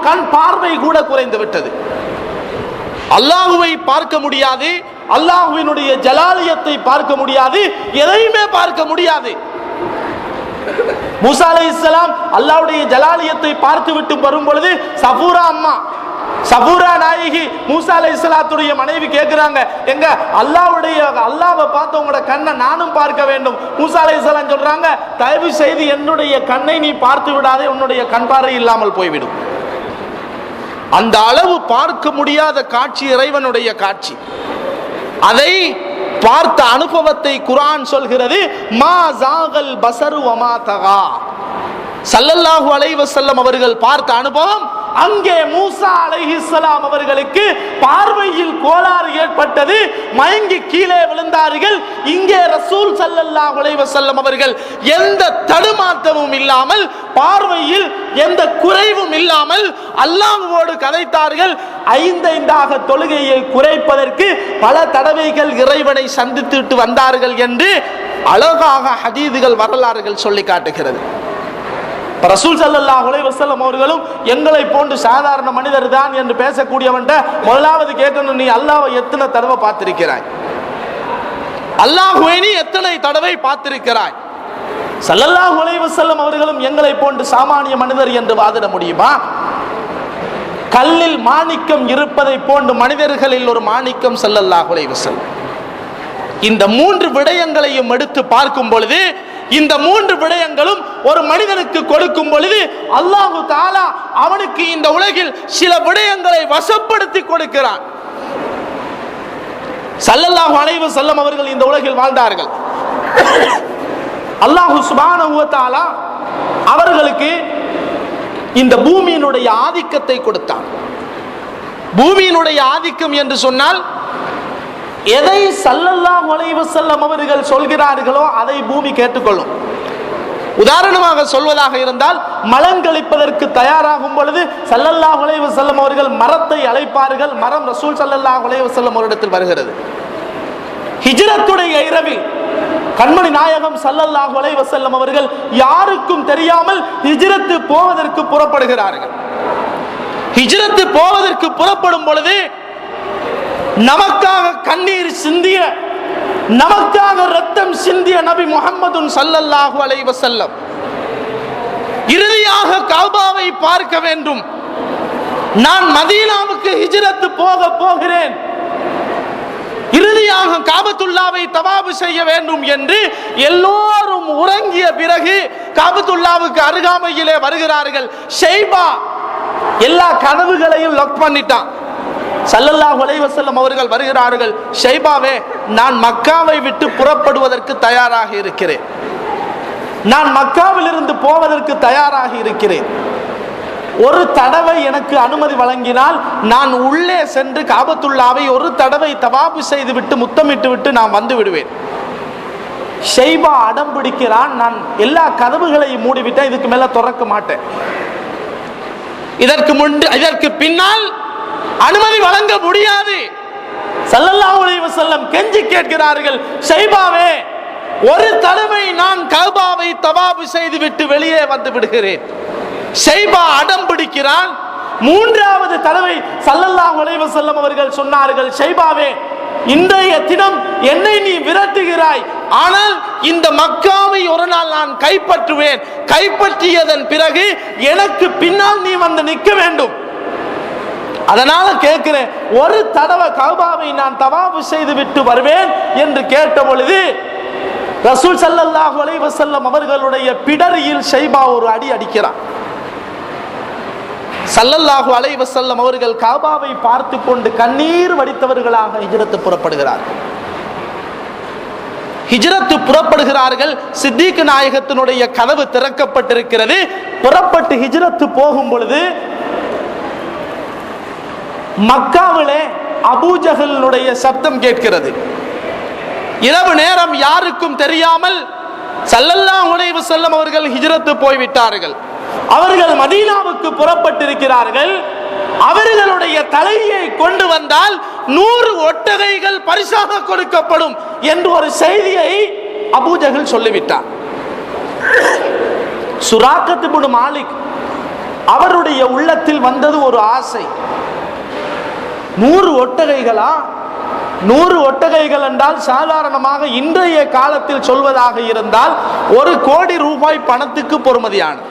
கண் பார்வை கூட குறைந்து விட்டது. அல்லாஹ்வை பார்க்க முடியாது, அல்லாஹ்வினுடைய ஜலாலியத்தை பார்க்க முடியாது, எதையுமே பார்க்க முடியாது. மூசா அலைஹிஸ்ஸலாம் அல்லாஹ்வுடைய ஜலாலியத்தை பார்த்து விட்டு வரும் பொழுது சஃபூரா அம்மா, சஃபூரா நாயகி மூசா அலைஹிஸ்ஸலாத்துடைய மனைவி கேட்கிறாங்க, எங்க அல்லாஹ்வை பார்த்து உங்களோட கண்ணை நானும் பார்க்க வேண்டும். மூசா அலைஹிஸ்ஸலாம் சொல்றாங்க, தயவு செய்து என்னுடைய கண்ணை நீ பார்த்து விடாதே, உன்னுடைய கண் பார்வை இல்லாமல் போய்விடும். அந்த அளவு பார்க்க முடியாத காட்சி இறைவனுடைய காட்சி. அதை பார்த்த அனுபவத்தை குர்ஆன் சொல்கிறது, மா ஜாகல் பஸரு வமா தகா. ஸல்லல்லாஹு அலைஹி வஸல்லம் அவர்கள் பார்த்த அனுபவம், அங்கே மூசா அலைஹிஸ்ஸலாம் அவர்களுக்கு பார்வையில் கோளாறு ஏற்பட்டது, மயங்கி கீழே விழுந்தார்கள். இங்கே ரசூல் ஸல்லல்லாஹு அலைஹி வஸல்லம் அவர்கள் எந்த தடுமாற்றமும் இல்லாமல், பார்வையில் எந்த குறைவும் இல்லாமல் அல்லாஹ்வோடு கதைத்தார்கள். 5 தொழுகையை குறைப்பதற்கு பல தடவைகள் இறைவனை சந்தித்துட்டு வந்தார்கள் என்று அழகாக ஹதீதுகள் வரலாறுகள் சொல்லி காட்டுகிறது. ரசூல் ஸல்லல்லாஹு அலைஹி வஸல்லம் அவர்களும் எங்களை போன்று சாதாரண மனிதர் தான் என்று பேசக்கூடியவன்ட்ட முதலாவது கேட்கணும், நீ அல்லாஹ்வை எத்தனை தடவை பார்த்திருக்கிறாய்? அல்லாஹ்வை நீ எத்தனை தடவை பார்த்திருக்கிறாய்? ஸல்லல்லாஹு அலைஹி வஸல்லம் அவர்களும் எங்களை போன்று சாமானிய மனிதர் என்று வாதிட முடியுமா? கல்லில் மாணிக்கம் இருப்பதை போன்று மனிதர்களில் ஒரு மாணிக்கம் ஸல்லல்லாஹு அலைஹி வஸல்லம். இந்த 3 விடயங்களையும் எடுத்து பார்க்கும் பொழுது, இந்த 3 விடயங்களும் ஒரு மனிதனுக்கு கொடுக்கும் பொழுது அல்லாஹ் தஆலா அவனுக்கு இந்த உலகில் சில விடயங்களை வசப்படுத்தி கொடுக்கிறான். ஸல்லல்லாஹு அலைஹி வஸல்லம் அவர்கள் இந்த உலகில் வாழ்ந்தார்கள். அல்லாஹ் சுப்ஹானஹு வ தஆலா அவர்களுக்கு இந்த பூமியினுடைய ஆதிக்கத்தை கொடுத்தான். பூமியினுடைய ஆதிக்கம் என்று சொன்னால், எதை ஸல்லல்லாஹு அலைஹி வஸல்லம் அவர்கள் சொல்கிறார்களோ அதை பூமி கேட்டுக்கொள்ளும். உதாரணமாக சொல்வதாக இருந்தால், மலங்கழிப்பதற்கு தயாராகும் பொழுது ஸல்லல்லாஹு அலைஹி வஸல்லம் அவர்கள் மரத்தை அழைப்பார்கள். மரம் ரசூல் ஸல்லல்லாஹு அலைஹி வஸல்லம் அவரிடத்தில் வருகிறது. ஹிஜ்ரத்துடைய இரவில் கண்மணி நாயகம் ஸல்லல்லாஹு அலைஹி வஸல்லம் அவர்கள் யாருக்கும் தெரியாமல் ஹிஜ்ரத்து போவதற்கு புறப்படுகிறார்கள். ஹிஜ்ரத்து போவதற்கு புறப்படும் பொழுது நமக்காக கண்ணீர் சிந்திய, நமக்காக ரத்தம் சிந்திய நபி முஹம்மது ஸல்லல்லாஹு அலைஹி வஸல்லம் இறுதியாக கஅபாவை பார்க்க வேண்டும், நான் மதீனாவுக்கு ஹிஜ்ரத் போகிறேன், இறுதியாக காபத்துல்லாவை தவாப் செய்ய வேண்டும் என்று எல்லோரும் உறங்கிய பிறகு காபத்துல்லாவுக்கு அருகாமையிலே வருகிறார்கள். ஷைபா எல்லா கதவுகளையும் லாக் பண்ணிட்டான். ஸல்லல்லாஹு அலைஹி வஸல்லம் அவர்கள் வருகிறார்கள். ஷைபாவே, நான் மக்காவை விட்டு புறப்படுவதற்கு தயாராக இருக்கிறேன், நான் மக்காவில் இருந்து போவதற்கு தயாராக இருக்கிறேன். ஒரு தடவை எனக்கு அனுமதி வழங்கினால் நான் உள்ளே சென்று காபத்துல்லாவை ஒரு தடவை தவாபு செய்து விட்டு முத்தமிட்டு விட்டு நான் வந்து விடுவேன். ஷைபா அடம் பிடிக்கிறான், நான் எல்லா கதவுகளையும் மூடிவிட்டேன், இதுக்கு மேல திறக்க மாட்டேன். இதற்கு பின்னால் அனுமதி வழங்க முடியாது. ஸல்லல்லாஹு அலைஹி வஸல்லம் கெஞ்சி கேட்கிறார்கள், ஷைபாவே, ஒரு தடவை நான் கஅபாவை தவாப் செய்துவிட்டு வெளியே வந்து விடுகிறேன். ஷைபா அடம் பிடிக்கிறான். மூன்றாவது தடவை ஸல்லல்லாஹு அலைஹி வஸல்லம் அவர்கள் சொன்னார்கள், ஷைபாவே, இன்றைய தினம் என்னை நீ விரட்டுகிறாய், ஆனால் இந்த மக்காவை ஒரு நாள் நான் கைப்பற்றுவேன். கைப்பற்றியதன் பிறகு எனக்கு பின்னால் நீ வந்து நிற்க வேண்டும். அதனால கேட்கிறேன், ஒரு தடவை கஅபாவை நான் தவாப் செய்து விட்டு வருவேன் என்று கேட்ட பொழுது ரசூல் ஸல்லல்லாஹு அலைஹி வஸல்லம் அவர்களுடைய பிடரியில் ஷைபா ஒரு அடி அடிக்கிறான். ஸல்லல்லாஹு அலைஹி வஸல்லம் அவர்கள் கஅபாவை பார்த்து கொண்டு கண்ணீர் வடித்தவர்களாக ஹிஜ்ரத் புறப்படுகிறார்கள். ஹிஜ்ரத் புறப்படுகிறார்கள். சித்திக் நாயகத்தினுடைய கதவு திறக்கப்பட்டிருக்கிறது. புறப்பட்டு ஹிஜ்ரத் போகும் பொழுது மக்காவிலே அபூஜஹலுடைய சப்தம் கேட்கிறது. இரவு நேரம் யாருக்கும் தெரியாமல் ஸல்லல்லாஹு அலைஹி வஸல்லம் அவர்கள் ஹிஜ்ரத் போய்விட்டார்கள். அவர்கள் மதீனாவுக்கு புறப்பட்டிருக்கிறார்கள். அவர்களுடைய தலையை கொண்டு வந்தால் 100 ஒட்டகைகள் பரிசாக கொடுக்கப்படும் என்று ஒரு செய்தியை அபூஜஹல் சொல்லிவிட்டார். சுராக்கத் இப்னு மாலிக் அவருடைய உள்ளத்தில் வந்தது ஒரு ஆசை. 100 ஒட்டகைகளா? 100 ஒட்டகைகள் என்றால் சாதாரணமாக இன்றைய காலத்தில் சொல்வதாக இருந்தால் 1 கோடி ரூபாய் பணத்துக்கு பொறுமதியானது.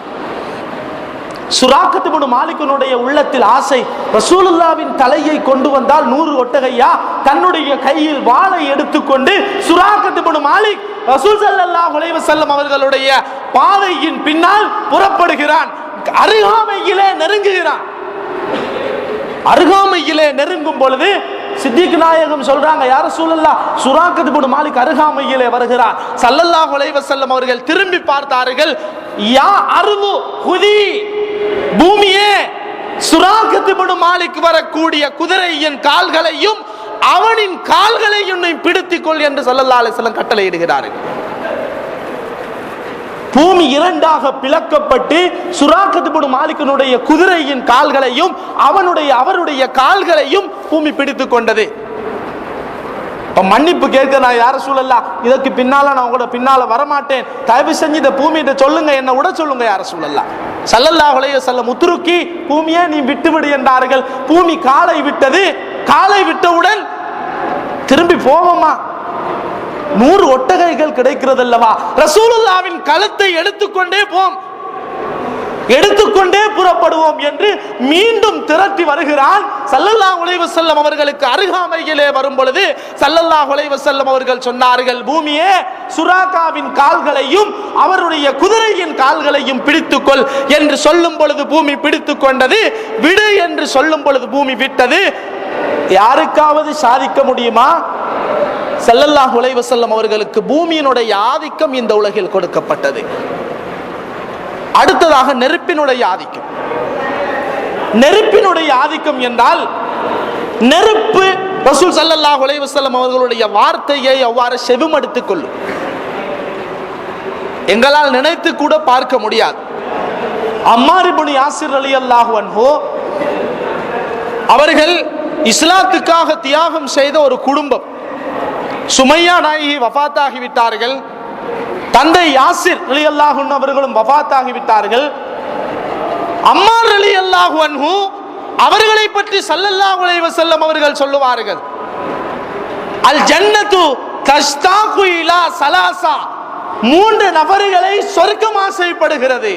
சுராக்கத் இப்னு மாலிக்கினுடைய உள்ளத்தில் ஆசை, ரசூலுல்லாஹ்வின் தலையை கொண்டு வந்தால் 100 ஒட்டகையா? தன்னுடைய கையில் வாளை எடுத்துக்கொண்டு சுராக்கத் இப்னு மாலிக் ரசூல் ஸல்லல்லாஹு அலைஹி வஸல்லம் அவர்களுடைய பாதையின் பின்னால் புறப்படுகிறான். அருகாமையிலே நெருங்குகிறான். அருகாமையிலே நெருங்கும் பொழுது சித்திக் நாயகம் சொல்றாங்க, யா ரசூலல்லாஹ், சுராக்கத் இப்னு மாலிக் அருகாமையிலே வருகிறார். ஸல்லல்லாஹு அலைஹி வஸல்லம் அவர்கள் திரும்பி பார்த்தார்கள். யா அர்து ஹுதி, பூமியே, சுராக்கத் இப்னு மாலிக் வரக்கூடிய குதிரையின் கால்களையும் அவனின் கால்களையும் பிடித்துக் கொள் என்று ஸல்லல்லாஹு அலைஹி வஸல்லம் கட்டளையிடுகிறார்கள். பூமி இரண்டாக பிளக்கப்பட்டு சுராக்கத் இப்னு மாலிக்கினுடைய குதிரையின் கால்களையும் அவருடைய கால்களையும் பூமி பிடித்துக் கொண்டது. மன்னிப்பு கேட்க, நான் யார சூழல்லாம், இதற்கு பின்னால நான் உங்களோட பின்னால வரமாட்டேன், தயவு செஞ்சு இந்த பூமியிட்ட சொல்லுங்க, என்ன விட சொல்லுங்க யார சூழல்லாம். ஸல்லல்லாஹு அலைஹி வஸல்லம் உத்ருக்கி, பூமியே நீ விட்டுவிடு என்றார்கள். பூமி காலை விட்டது. காலை விட்டவுடன் திரும்பி போவோமா? 100 ஒட்டகைகள் கிடைக்கிறது அல்லவா? ரசூலுல்லாஹ்வின் கழுத்தை எடுத்துக்கொண்டே புறப்படுவோம் என்று மீண்டும் திரட்டி வருகிறான். ஸல்லல்லாஹு அலைஹி வஸல்லம் அவர்களுக்கு அருகாமையிலே வரும் பொழுது ஸல்லல்லாஹு அலைஹி வஸல்லம் அவர்கள் சொன்னார்கள், பூமியே, சுராக்காவின் கால்களையும் அவருடைய குதிரையின் கால்களையும் பிடித்துக்கொள் என்று சொல்லும் பொழுது பூமி பிடித்துக் கொண்டது. விடு என்று சொல்லும் பொழுது பூமி விட்டது. யாருக்காவது சாதிக்க முடியுமா? ஸல்லல்லாஹு அலைஹி வஸல்லம் அவர்களுக்கு பூமியினுடைய ஆதிக்கம் இந்த உலகில் கொடுக்கப்பட்டது. அடுத்ததாக நெருப்பினுடைய ஆதிக்கம். நெருப்பினுடைய ஆதிக்கம் என்றால், நெருப்பு ரசூல் ஸல்லல்லாஹு அலைஹி வஸல்லம் அவர்களுடைய வார்த்தையை அவ்வாறு செவிமடுத்துக் கொள்ளும். எங்களால் நினைத்து கூட பார்க்க முடியாது. அம்மார் இப்னு யாசிர் ரலியல்லாஹு அன்ஹு அவர்கள் இஸ்லாத்துக்காக தியாகம் செய்த ஒரு குடும்பம். சுமையா நாயகி வஃபாத்தாகி விட்டார்கள். தந்தை யாசிர் ரலியல்லாஹு அன்ஹு அவர்களும் வஃபாத்தாகி விட்டார்கள். அம்மார் ரலியல்லாஹு அன்ஹு அவர்களை பற்றி ஸல்லல்லாஹு அலைஹி வஸல்லம் அவர்கள் சொல்லுவார்கள், அல் ஜன்னத்து தஷ்தாகு இலா ஸலாஸா, 3 நபர்களை சொர்க்கம் ஆசைப்படுகிறது.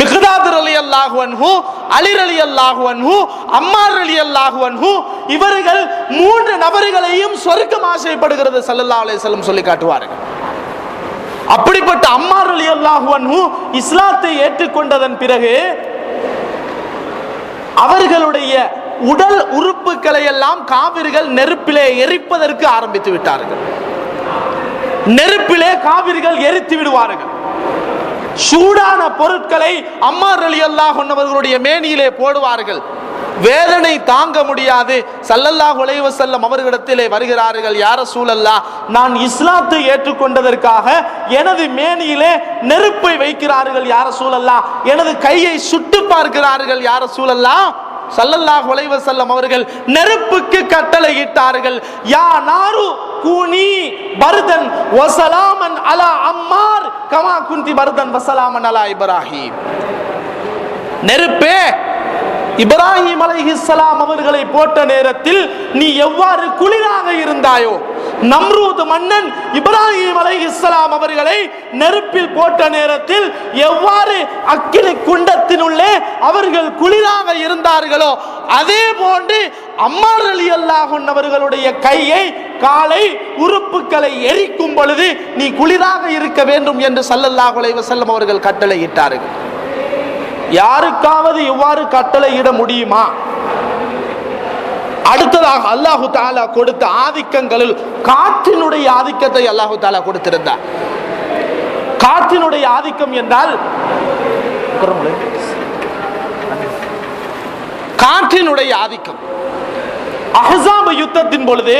மிக்தாத் ரலியல்லாஹு அன்ஹு, அலி ரலியல்லாஹு அன்ஹு, அம்மார் ரலியல்லாஹு அன்ஹு, இவர்கள் 3 நபர்களையும் சொர்க்கம் ஆசைப்படுகிறது ஸல்லல்லாஹு அலைஹி வஸல்லம் சொல்லி காட்டுவார்கள். அப்படிப்பட்ட அம்மார் ரலியல்லாஹு அன்ஹு இஸ்லாத்தை ஏற்றுக்கொண்டதன் பிறகு அவர்களுடைய உடல் உறுப்புகளை எல்லாம் காவிர்கள் நெருப்பிலே எரிப்பதற்கு ஆரம்பித்து விட்டார்கள். நெருப்பிலே காவிர்கள் எரித்து விடுவார்கள். சூடான பொருட்களை அம்மார் ரலியல்லாஹு அன்ஹு அவர்களுடைய மேனியிலே போடுவார்கள். வேதனை தாங்க முடியாது. ஸல்லல்லாஹு அலைஹி வஸல்லம் அவர்களிடத்திலே வருகிறார்கள். யா ரசூலல்லாஹ், நான் இஸ்லாத்தை ஏற்றுக்கொண்டதற்காக எனது மேனியிலே நெருப்பை வைக்கிறார்கள். யா ரசூலல்லாஹ், எனது கையை சுட்டு பார்க்கிறார்கள். யா ரசூலல்லாஹ், ஸல்லல்லாஹு அலைஹி வஸல்லம் அவர்கள் நெருப்புக்கு கட்டளையிட்டார்கள். யா நாரு கூனி பர்தன் வஸலாமன் அலா அம்மார் கமா குந்தி பர்தன் வஸலாமன் அலா இப்ராஹிம். நெருப்பே, இப்ராஹிம் அலைஹிஸ்ஸலாம் அவர்களை போட்ட நேரத்தில் நீ எவ்வாறு குளிராக இருந்தாயோ, நம்ரூத் மன்னன் இப்ராஹிம் அலைஹிஸ்ஸலாம் அவர்களை நெருப்பில் போட்ட நேரத்தில் எவ்வாறு அக்கினி குண்டத்தினுள்ளே அவர்கள் குளிராக இருந்தார்களோ, அதே போன்று அம்மார் ரலியல்லாஹு அன்ஹு அவர்களுடைய கையை, காலை, உறுப்புகளை எரிக்கும் பொழுது நீ குளிராக இருக்க வேண்டும் என்று ஸல்லல்லாஹு அலைஹி வஸல்லம் அவர்கள் கட்டளையிட்டார்கள். யாருக்காவது இவ்வாறு கட்டளையிட முடியுமா? அடுத்ததாக அல்லாஹு தஆலா கொடுத்த ஆதிக்கங்களில் காற்றினுடைய ஆதிக்கத்தை அல்லாஹு தஆலா கொடுத்திருந்தார். காற்றினுடைய ஆதிக்கம் என்றால், காற்றினுடைய ஆதிக்கம் அஹ்ஸாப் யுத்தத்தின் பொழுது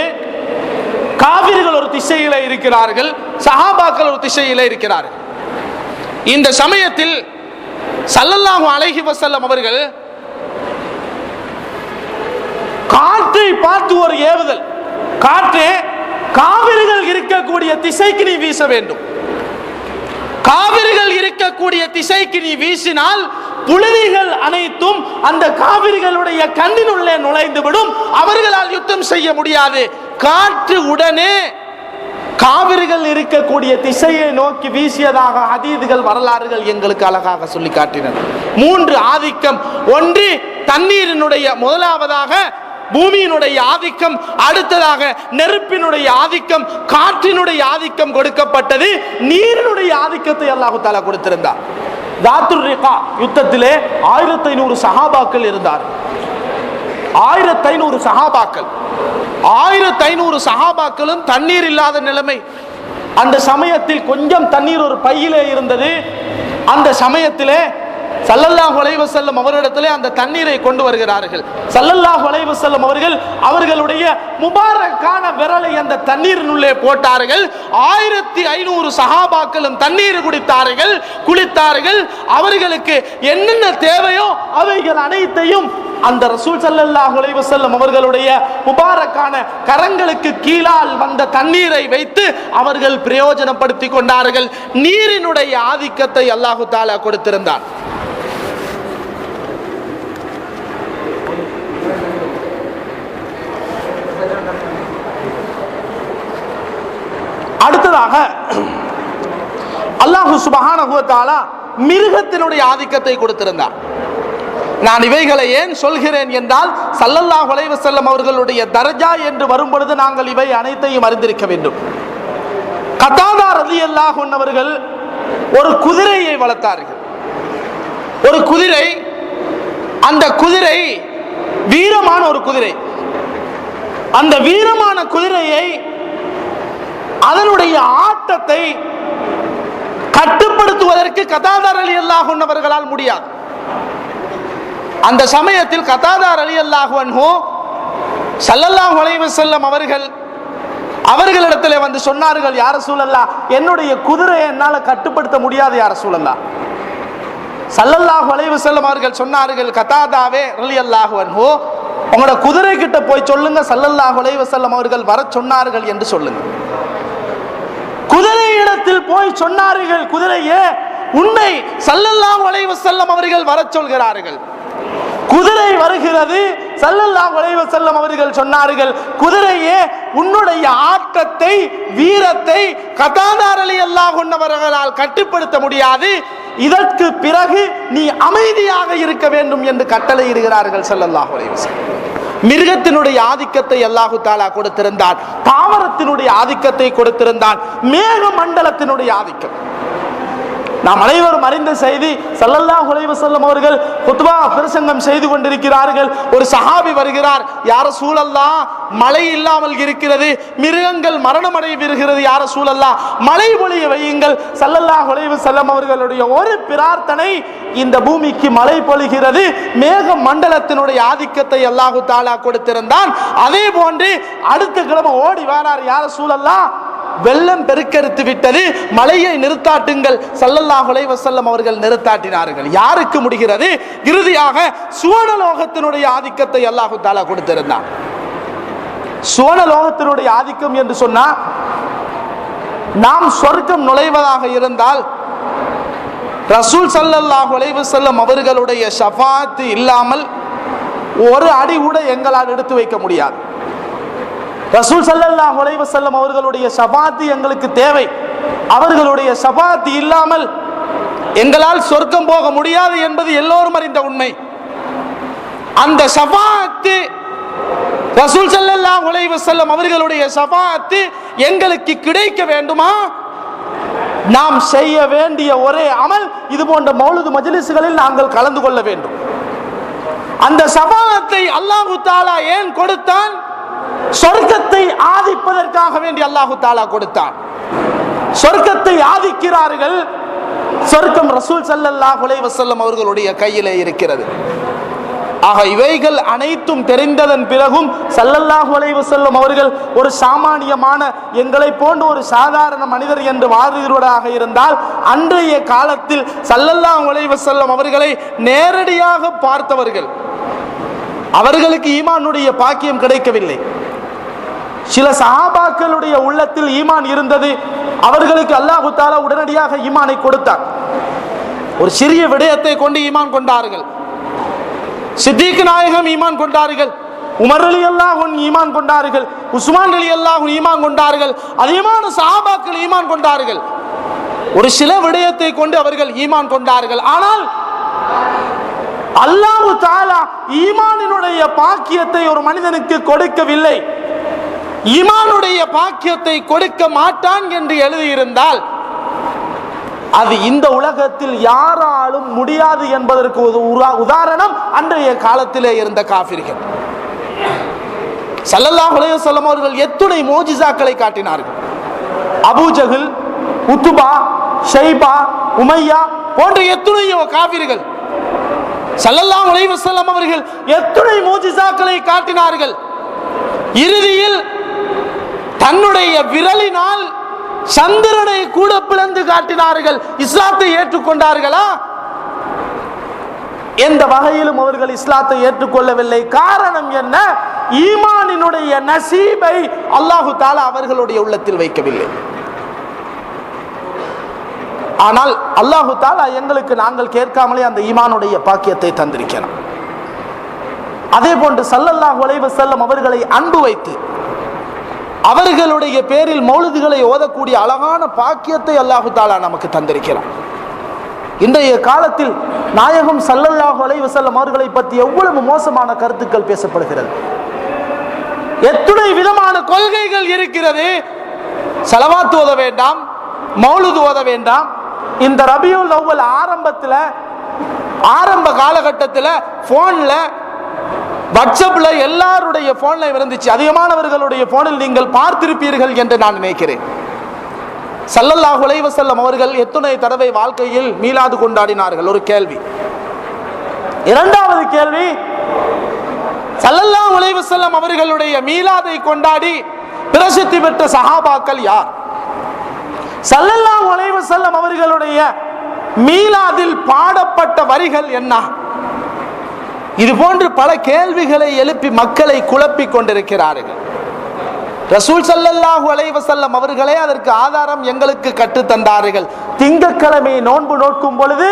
காபிர்கள் ஒரு திசையிலே இருக்கிறார்கள், சஹாபாக்கள் ஒரு திசையிலே இருக்கிறார்கள். இந்த சமயத்தில் ஸல்லல்லாஹு அலைஹி வஸல்லம் அவர்கள் காற்றை பார்த்து ஒரு ஏவுதல், காற்றே, காவிரிகள் இருக்கக்கூடிய திசைக்கு நீ வீச வேண்டும். காவிரிகள் இருக்கக்கூடிய திசைக்கு நீ வீசினால் புழுதிகள் அனைத்தும் அந்த காவிரிகளுடைய கண்ணினுள்ளே நுழைந்து விடும், அவர்களால் யுத்தம் செய்ய முடியாது. காற்று உடனே காவிரிகள் இருக்கக்கூடிய திசையை நோக்கி வீசியதாக ஹதீதுகள், வரலாறுகள் எங்களுக்கு அழகாக சொல்லி காட்டினர். 3 ஆதிக்கம். ஒன்று தண்ணீரினுடைய, முதலாவதாக பூமியினுடைய ஆதிக்கம், அடுத்ததாக நெருப்பினுடைய ஆதிக்கம், காற்றினுடைய ஆதிக்கம் கொடுக்கப்பட்டது. நீரினுடைய ஆதிக்கத்தை அல்லாஹு தஆலா கொடுத்திருந்தார். தாத்துர் ரிகா யுத்தத்திலே 1500 சஹாபாக்கள் இருந்தார். 1500 சஹாபாக்கள், 1500 சஹாபாக்களும் தண்ணீர் இல்லாத நிலைமை. அந்த சமயத்தில் கொஞ்சம் தண்ணீர் ஒரு பையிலே இருந்தது. அந்த சமயத்திலே ஸல்லல்லாஹு அலைஹி வஸல்லம் அவர்களிடத்திலே அந்த தண்ணீரை கொண்டு வருகிறார்கள். ஸல்லல்லாஹு அலைஹி வஸல்லம் அவர்கள் அவர்களுடைய முபாரக்கான விரலை அந்த தண்ணீரினுள்ளே போட்டார்கள். 1500 சஹாபாக்களும் தண்ணீர் குடித்தார்கள், குளித்தார்கள். அவர்களுக்கு என்னென்ன தேவையோ அவைகள் அனைத்தையும் அந்த ரசூல் ஸல்லல்லாஹு அலைஹி வஸல்லம் அவர்களுடைய முபாரக்கான கரங்களுக்கு கீழால் வந்த தண்ணீரை வைத்து அவர்கள் பிரயோஜனப்படுத்திக் கொண்டார்கள். நீரினுடைய ஆதிக்கத்தை அல்லாஹு தஆலா கொடுத்திருந்தார். அடுத்ததாக அல்லாஹ் சுப்ஹானஹு வ தஆலா மிருகத்தினுடைய ஆதிக்கத்தை கொடுத்திருந்தார். நான் இவைகளை ஏன் சொல்கிறேன் என்றால், ஸல்லல்லாஹு அலைஹி வஸல்லம் அவர்களுடைய தரஜா என்று வரும் பொழுது நாங்கள் இவை அனைத்தையும் அறிந்திருக்க வேண்டும். கதாதா ரலியல்லாஹு அன்ஹு அவர்கள் ஒரு குதிரையை வளர்த்தார்கள். ஒரு குதிரை, அந்த குதிரை வீரமான ஒரு குதிரை. அந்த வீரமான குதிரையை, அதனுடைய ஆட்டத்தை கட்டுப்படுத்துவதற்கு கதாதா ரலியல்லாஹு அன்ஹு அவர்களால் முடியாது. அந்த சமயத்தில் கதாதா ரலியல்லாஹு அன்ஹு ஸல்லல்லாஹு அலைஹி வஸல்லம் அவர்களிடத்தில் வந்து சொன்னார்கள், யா ரசூலல்லாஹ், என்னுடைய குதிரையை என்னால் கட்டுப்படுத்த முடியாது யா ரசூலல்லாஹ். ஸல்லல்லாஹு அலைஹி வஸல்லம் அவர்கள் சொன்னார்கள், கதாதாவே ரலியல்லாஹு அன்ஹு, உங்களோட குதிரை கிட்ட போய் சொல்லுங்க, ஸல்லல்லாஹு அலைஹி வஸல்லம் அவர்கள் வர சொன்னார்கள் என்று சொல்லுங்க. குதிரை இடத்தில் போய் சொன்னார்கள், குதிரையே, உன்னை ஸல்லல்லாஹு அலைஹி வஸல்லம் அவர்கள் வர சொல்கிறார்கள். குதிரை வருகிறது. ஸல்லல்லாஹு அலைஹி வஸல்லம் அவர்கள் சொன்னார்கள், குதிரையே, உன்னுடைய ஆட்டத்தை, வீரத்தை கதாதா ரலியல்லாஹு அன்ஹு அவர்களால் கட்டுப்படுத்த முடியாது. இதற்கு பிறகு நீ அமைதியாக இருக்க வேண்டும் என்று கட்டளையிடுகிறார்கள் ஸல்லல்லாஹு அலைஹி வஸல்லம். மிருகத்தினுடைய ஆதிக்கத்தை அல்லாஹு தஆலா கொடுத்திருந்தான். தாவரத்தினுடைய ஆதிக்கத்தை கொடுத்திருந்தான். மேக மண்டலத்தினுடைய ஆதிக்கம், நாம் அனைவரும் அறிந்த செய்தி, ஸல்லல்லாஹு அலைஹி வஸல்லம் அவர்கள் குத்பா பிரசங்கம் செய்து கொண்டிருக்கிறார்கள். ஒரு சஹாபி வருகிறார், யா ரசூலல்லாஹ், மழை இல்லாமல் இருக்கிறது, மிருகங்கள் மரணமடை வருகிறது, யா ரசூலல்லாஹ், மழை பொழிய வையுங்கள். ஸல்லல்லாஹு அலைஹி வஸல்லம் அவர்களுடைய ஒரு பிரார்த்தனை, இந்த பூமிக்கு மழை பொழிகிறது. மேக மண்டலத்தினுடைய ஆதிக்கத்தை அல்லாஹு தஆலா கொடுத்திருந்தான். அதே போன்று அடுத்த கிழமை ஓடி வாரார், யா ரசூலல்லாஹ், வெள்ளம் பெருக்கெடுத்து விட்டது, மழையை நிறுத்தாட்டுங்கள். ஸல்லல்லாஹு அலைஹி வஸல்லம் அவர்கள் நிறுத்தாட்டினார்கள். யாருக்கு முடிகிறது? இறுதியாக சுவனலோகத்தினுடைய ஆதிக்கத்தை அல்லாஹு தஆலா கொடுத்திருந்தான். சுவனலோகத்தினுடைய ஆதிக்கம் என்று சொன்னா, நாம் சொர்க்கம் நுழைவதாக இருந்தால் ரசூல் ஸல்லல்லாஹு அலைஹி வஸல்லம் அவர்களுடைய ஷஃபாத் இல்லாமல் ஒரு அடி கூட எங்களால் எடுத்து வைக்க முடியாது. ரசூல் ஸல்லல்லாஹு அலைஹி வஸல்லம் அவர்களுடைய ஷஃபாத் எங்களுக்கு தேவை. அவர்களுடைய ஷஃபாத் இல்லாமல் எங்களால் சொர்க்கம் போக முடியாது என்பது எல்லோரும் அறிந்த உண்மை. அந்த ஷஃபாத், ரசூல் ஸல்லல்லாஹு அலைஹி வஸல்லம் அவர்களுடைய ஷஃபாத் எங்களுக்கு கிடைக்க வேண்டுமா? நாம் செய்ய வேண்டிய ஒரே அமல், இது போன்ற மௌலிது மஜ்லிஸ்களில் நாங்கள் கலந்து கொள்ள வேண்டும். அந்த ஷஃபாஅத்தை அல்லாஹ் தஆலா ஏன் கொடுத்தான்? சொர்க்கத்தை ஆதிப்பதற்காக வேண்டி அல்லாஹ் தஆலா கொடுத்தான். சொர்க்கத்தை ஆதிக்கிறார்கள். சொர்க்கம் ரசூல் ஸல்லல்லாஹு அலைஹி வஸல்லம் அவர்களுடைய கையிலே இருக்கிறது. ஆக இவைகள் அனைத்தும் தெரிந்ததன் பிறகும் ஸல்லல்லாஹு அலைஹி வஸல்லம் அவர்கள் ஒரு சாமானியமான, எங்களை போன்ற ஒரு சாதாரண மனிதர் என்று வாதிடுவதாக இருந்தால், அன்றைய காலத்தில் ஸல்லல்லாஹு அலைஹி வஸல்லம் அவர்களை நேரடியாக பார்த்தவர்கள், அவர்களுக்கு ஈமானுடைய பாக்கியம் கிடைக்கவில்லை. சில சஹாபாக்களுடைய உள்ளத்தில் ஈமான் இருந்தது, அவர்களுக்கு அல்லாஹ் தஆலா உடனடியாக ஈமானை கொடுத்தார். ஒரு சிறிய விடயத்தை கொண்டு ஈமான் கொண்டார்கள். சித்திக் நாயகம் ஈமான் கொண்டார்கள், உமர் ரலியல்லாஹு அன்ஹு ஈமான் கொண்டார்கள், உஸ்மான் ரலியல்லாஹு அன்ஹு ஈமான் கொண்டார்கள், அதிகமான சஹாபாக்கள் ஈமான் கொண்டார்கள். ஒரு சில விடயத்தை கொண்டு அவர்கள் ஈமான் கொண்டார்கள். ஆனால் அல்லாஹ் தஆலா ஈமானினுடைய பாக்கியத்தை ஒரு மனிதனுக்கு கொடுக்கவில்லை. ஈமானுடைய பாக்கியத்தை கொடுக்க மாட்டான் என்று எழுதியிருந்தால் அது இந்த உலகத்தில் யாராலும் முடியாது என்பதற்கு ஒரு உதாரணம் அன்றைய காலத்திலே இருந்த காஃபிர்கள். ஸல்லல்லாஹு அலைஹி வஸல்லம் அவர்கள் எத்துணை மோஜிசாக்களை காட்டினார்கள். அபூஜஹல், உத்பா, ஷைபா, உமையா போன்ற எத்துணையோ காஃபிர்கள் ஸல்லல்லாஹு அலைஹி வஸல்லம் அவர்கள் எத்துணை மோஜிசாக்களை காட்டினார்கள். இறுதியில் தன்னுடைய விரலினால் சந்திரனை கூட பிளந்து காட்டினார்கள். இஸ்லாத்தை ஏற்றுக்கொண்டார்களா? எந்த வகையிலும் அவர்கள் இஸ்லாத்தை ஏற்றுக்கொள்ளவில்லை. காரணம் என்ன? ஈமானினுடைய நசீபை அல்லாஹு தஆலா அவர்களுடைய உள்ளத்தில் வைக்கவில்லை. ஆனால் அல்லாஹு தஆலா எங்களுக்கு நாங்கள் கேட்காமலே அந்த ஈமானுடைய பாக்கியத்தை தந்திருக்கிறார். அதே போன்று ஸல்லல்லாஹு அலைஹி வஸல்லம் அவர்களை அன்பு வைத்து அவர்களுடைய பேரில் மௌலிதுகளை ஓதக்கூடிய அழகான பாக்கியத்தை அல்லாஹு தஆலா நமக்கு தந்திருக்கிறார். இன்றைய காலத்தில் நாயகம் ஸல்லல்லாஹு அலைஹி வஸல்லம் அவர்களை பற்றி எவ்வளவு மோசமான கருத்துக்கள் பேசப்படுகிறது, எத்துணை விதமான கொள்கைகள் இருக்கிறது. ஸலவாத் ஓத வேண்டாம், மௌலிது ஓத வேண்டாம். இந்த ரபியுல் அவ்வல் ஆரம்ப காலகட்டத்தில் போன்ல, வாட்ஸ்அப்ல எல்லாருடைய போன்ல இருந்துச்சு. அதிகமானவர்களுடைய போனில் நீங்கள் பார்த்திருப்பீர்கள் என்று நான் நினைக்கிறேன். ஸல்லல்லாஹு அலைஹி வஸல்லம் அவர்கள் எத்தனை தடவை வாழ்க்கையில் மீலாது கொண்டாடினார்கள்? ஒரு கேள்வி. இரண்டாவது கேள்வி, ஸல்லல்லாஹு அலைஹி வஸல்லம் அவர்களுடைய மீலாதை கொண்டாடி பிரசித்தி பெற்ற சஹாபாக்கள் யார்? ஸல்லல்லாஹு அலைஹி வஸல்லம் அவர்களுடைய மீலாதில் பாடப்பட்ட வரிகள் என்ன? இது போன்று பல கேள்விகளை எழுப்பி மக்களை குழப்பிக் கொண்டிருக்கிறார்கள். ரசூல் ஸல்லல்லாஹு அலைஹி வஸல்லம் அவர்களே அதற்கு ஆதாரம் எங்களுக்கு கற்றுத்தந்தார்கள். திங்கட்கிழமை நோன்பு நோக்கும் பொழுது